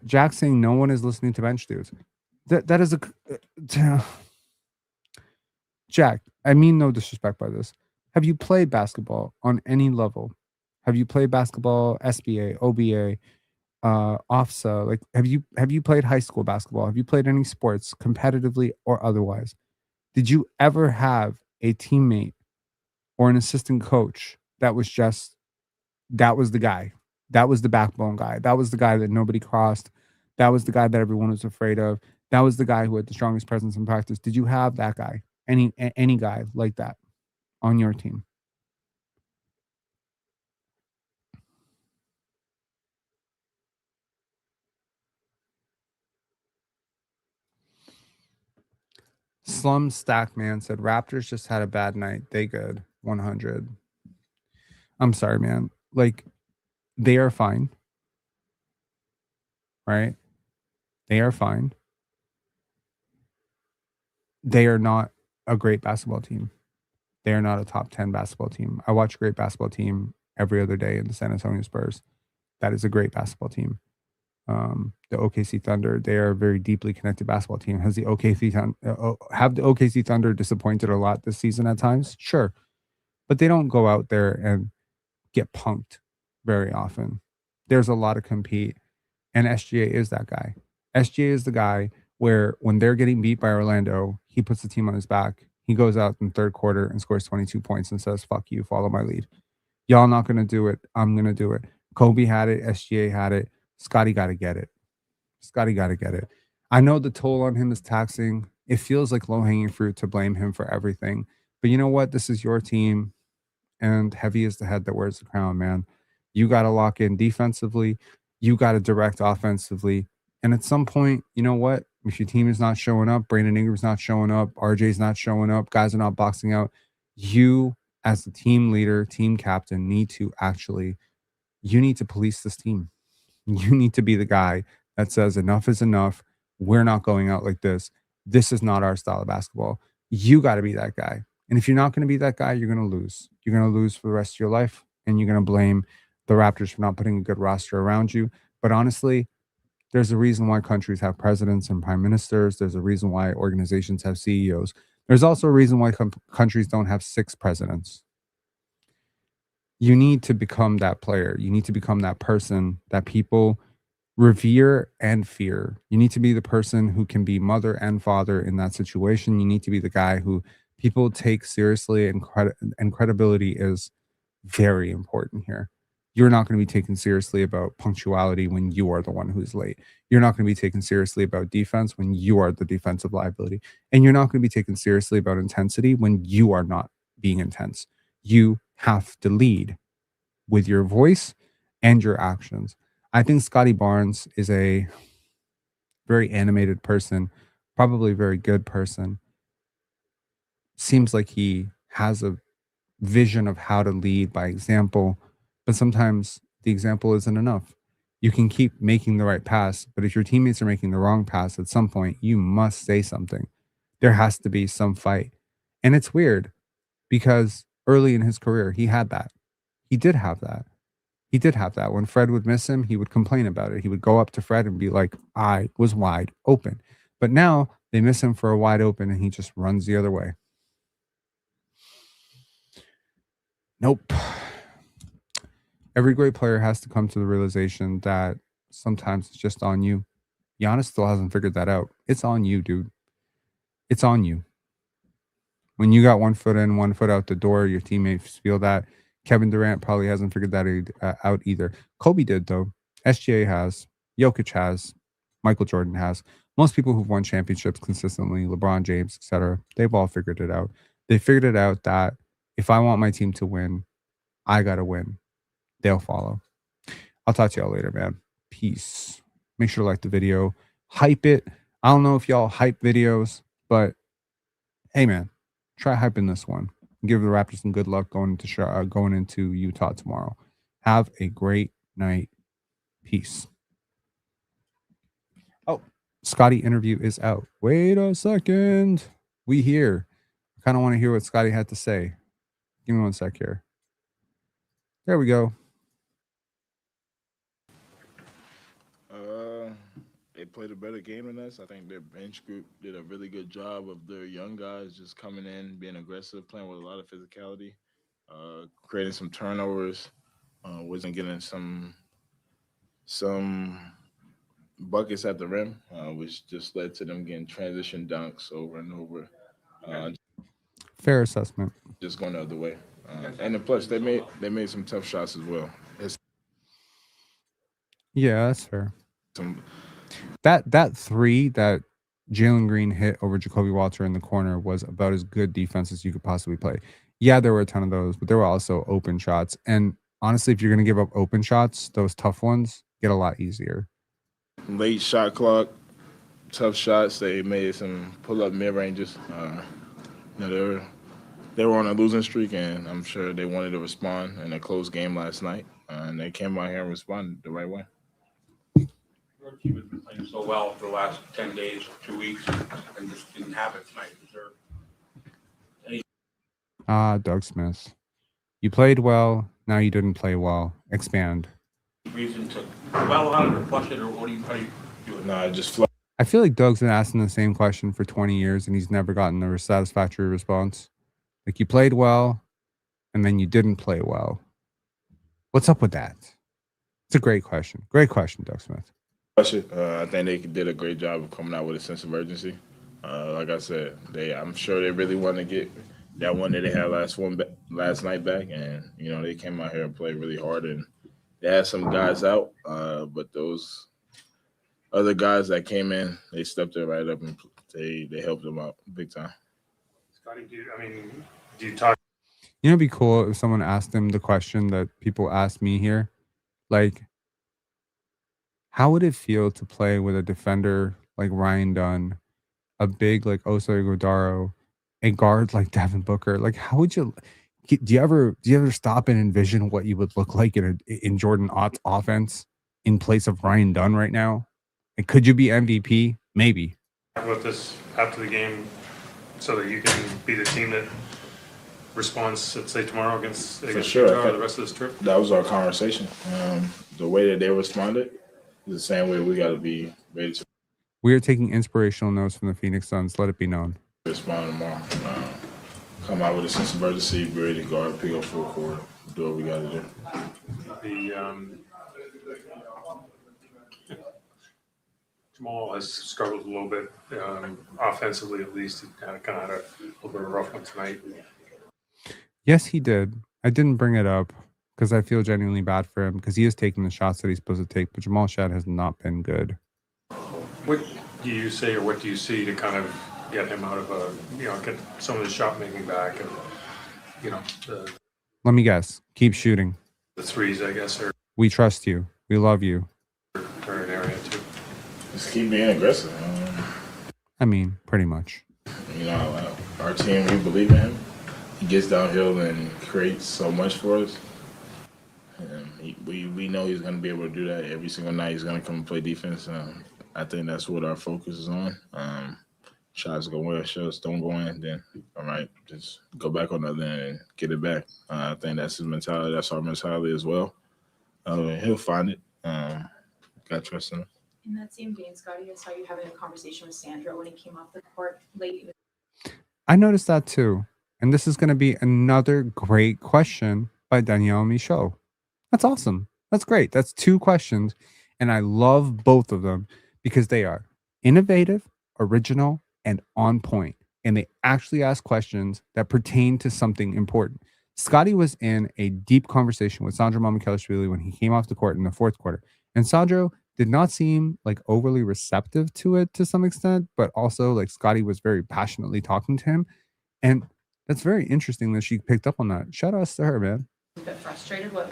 Jack saying no one is listening to bench dudes. That is Jack, I mean no disrespect by this. Have you played basketball on any level? Have you played basketball, SBA, OBA, OFSA? Like, have you played high school basketball? Have you played any sports competitively or otherwise? Did you ever have a teammate or an assistant coach that was the guy? That was the backbone guy. That was the guy that nobody crossed. That was the guy that everyone was afraid of. That was the guy who had the strongest presence in practice. Did you have that guy? Any guy like that on your team? Slum Stack Man said Raptors just had a bad night. They good. 100. I'm sorry, man. Like, they are fine. Right? They are fine. They are not a great basketball team. They are not a top 10 basketball team. I watch a great basketball team every other day in the San Antonio Spurs. That is a great basketball team. The OKC Thunder, they are a very deeply connected basketball team. Have the OKC Thunder disappointed a lot this season at times? Sure. But they don't go out there and get punked very often. There's a lot of compete. And SGA is that guy. SGA is the guy where when they're getting beat by Orlando, he puts the team on his back. He goes out in third quarter and scores 22 points and says, fuck you, follow my lead. Y'all not going to do it. I'm going to do it. Kobe had it. SGA had it. Scottie got to get it. Scottie got to get it. I know the toll on him is taxing. It feels like low-hanging fruit to blame him for everything. But you know what? This is your team, and heavy is the head that wears the crown, man. You got to lock in defensively. You got to direct offensively. And at some point, you know what? If your team is not showing up, Brandon Ingram's not showing up, RJ's not showing up, guys are not boxing out, you as the team leader, team captain, need to police this team. You need to be the guy that says enough is enough. We're not going out like this. This is not our style of basketball. You got to be that guy. And if you're not going to be that guy, you're going to lose. You're going to lose for the rest of your life, and you're going to blame the Raptors for not putting a good roster around you. But honestly, there's a reason why countries have presidents and prime ministers. There's a reason why organizations have CEOs. There's also a reason why countries don't have 6 presidents. You need to become that player. You need to become that person that people revere and fear. You need to be the person who can be mother and father in that situation. You need to be the guy who people take seriously, and credibility is very important here. You're not going to be taken seriously about punctuality when you are the one who's late. You're not going to be taken seriously about defense when you are the defensive liability. And you're not going to be taken seriously about intensity when you are not being intense. You have to lead with your voice and your actions. I think Scottie Barnes is a very animated person, probably a very good person. Seems like he has a vision of how to lead by example, but sometimes the example isn't enough. You can keep making the right pass, but if your teammates are making the wrong pass, at some point you must say something. There has to be some fight. And it's weird because early in his career, he had that. He did have that. He did have that. When Fred would miss him, he would complain about it. He would go up to Fred and be like, I was wide open. But now they miss him for a wide open and he just runs the other way. Nope. Every great player has to come to the realization that sometimes it's just on you. Giannis still hasn't figured that out. It's on you, dude. It's on you. When you got 1 foot in, 1 foot out the door, your teammates feel that. Kevin Durant probably hasn't figured that out either. Kobe did, though. SGA has. Jokic has. Michael Jordan has. Most people who've won championships consistently, LeBron James, etc., they've all figured it out. They figured it out that if I want my team to win, I got to win. They'll follow. I'll talk to y'all later, man. Peace. Make sure to like the video. Hype it. I don't know if y'all hype videos, but hey, man, try hyping this one. Give the Raptors some good luck going into Utah tomorrow. Have a great night. Peace. Oh, Scottie interview is out. Wait a second. We here. I kind of want to hear what Scottie had to say. Give me 1 sec here. There we go. They played a better game than us. I think their bench group did a really good job of their young guys just coming in, being aggressive, playing with a lot of physicality, creating some turnovers, wasn't getting some buckets at the rim, which just led to them getting transition dunks over and over. Fair assessment. Just going the other way. And then plus they made some tough shots as well. Yeah, that's fair. That 3 that Jalen Green hit over Jacoby Walter in the corner was about as good defense as you could possibly play. Yeah, there were a ton of those, but there were also open shots. And honestly, if you're going to give up open shots, those tough ones get a lot easier. Late shot clock, tough shots. They made some pull-up mid-ranges. They were on a losing streak, and I'm sure they wanted to respond in a close game last night. And they came out here and responded the right way. Your team has been playing so well for the last 10 days, 2 weeks, and just didn't have it tonight. Is there any Doug Smith. You played well. Now you didn't play well. Expand. reason to dwell on it or flush it, or how do you do it? No, I just flush. I feel like Doug's been asking the same question for 20 years and he's never gotten a satisfactory response. Like, you played well and then you didn't play well. What's up with that? It's a great question. Great question, Doug Smith. I think they did a great job of coming out with a sense of urgency. Like I said, I'm sure they really want to get that one that they had last night back, and they came out here and played really hard, and they had some guys out, but those other guys that came in, they stepped it right up and they helped them out big time. Scottie, do you talk? It'd be cool if someone asked him the question that people ask me here, like, how would it feel to play with a defender like Ryan Dunn, a big like Osei Ighodaro, a guard like Devin Booker? Like, how would you? Do you ever stop and envision what you would look like in Jordan Ott's offense in place of Ryan Dunn right now? And could you be MVP? Maybe. About this after the game, so that you can be the team that response, let's say tomorrow against sure. Utah, or the rest of this trip? That was our conversation. The way that they responded is the same way we got to be ready to We are taking inspirational notes from the Phoenix Suns. Let it be known. respond tomorrow. Come out with a sense of urgency, be ready to guard, pick up full court, do what we got to do. Jamal has struggled a little bit, offensively at least. He kind of had a little bit of a rough one tonight. Yes, he did. I didn't bring it up because I feel genuinely bad for him because he is taking the shots that he's supposed to take, but Jamal Shad has not been good. What do you say, or what do you see to kind of get him out of get some of his shot making back, and Let me guess. Keep shooting. the threes, I guess, are We trust you. We love you. an area too. Just keep being aggressive. I mean, pretty much. Our team, we believe in him. He gets downhill and creates so much for us. And we know he's going to be able to do that every single night. He's going to come and play defense. I think that's what our focus is on. Shots go in, shots don't go in, then all right, just go back on the other end and get it back. I think that's his mentality. That's our mentality as well. He'll find it. Got trust in him. In that same vein, Scottie, I saw you having a conversation with Sandro when he came off the court late. I noticed that too. And this is going to be another great question by Danielle Michaud. That's awesome. That's great. That's 2 questions. And I love both of them because they are innovative, original, and on point. And they actually ask questions that pertain to something important. Scottie was in a deep conversation with Sandro Mamukelashvili when he came off the court in the 4th quarter. And Sandro did not seem like overly receptive to it to some extent, but also like Scottie was very passionately talking to him. And that's very interesting that she picked up on that. Shout outs to her, man. A bit frustrated. What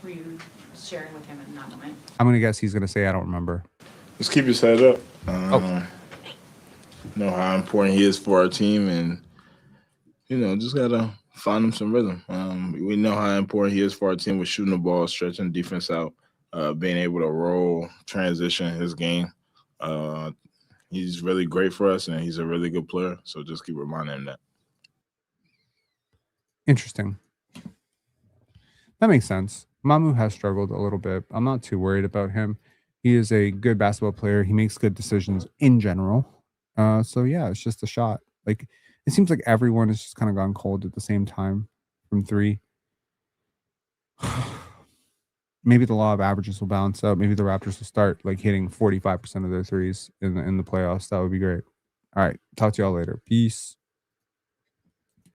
were you sharing with him in that moment? I'm going to guess he's going to say, I don't remember. Just keep his head up. Know how important he is for our team, and just gotta find him some rhythm. We know how important he is for our team with shooting the ball, stretching defense out, being able to roll, transition his game. He's really great for us, and he's a really good player. So just keep reminding him that. Interesting. That makes sense. Mamu has struggled a little bit. I'm not too worried about him. He is a good basketball player. He makes good decisions in general. So yeah, it's just a shot. Like it seems like everyone has just kind of gone cold at the same time from 3. Maybe the law of averages will balance out. Maybe the Raptors will start like hitting 45% of their threes in the playoffs. That would be great. All right. Talk to y'all later. Peace.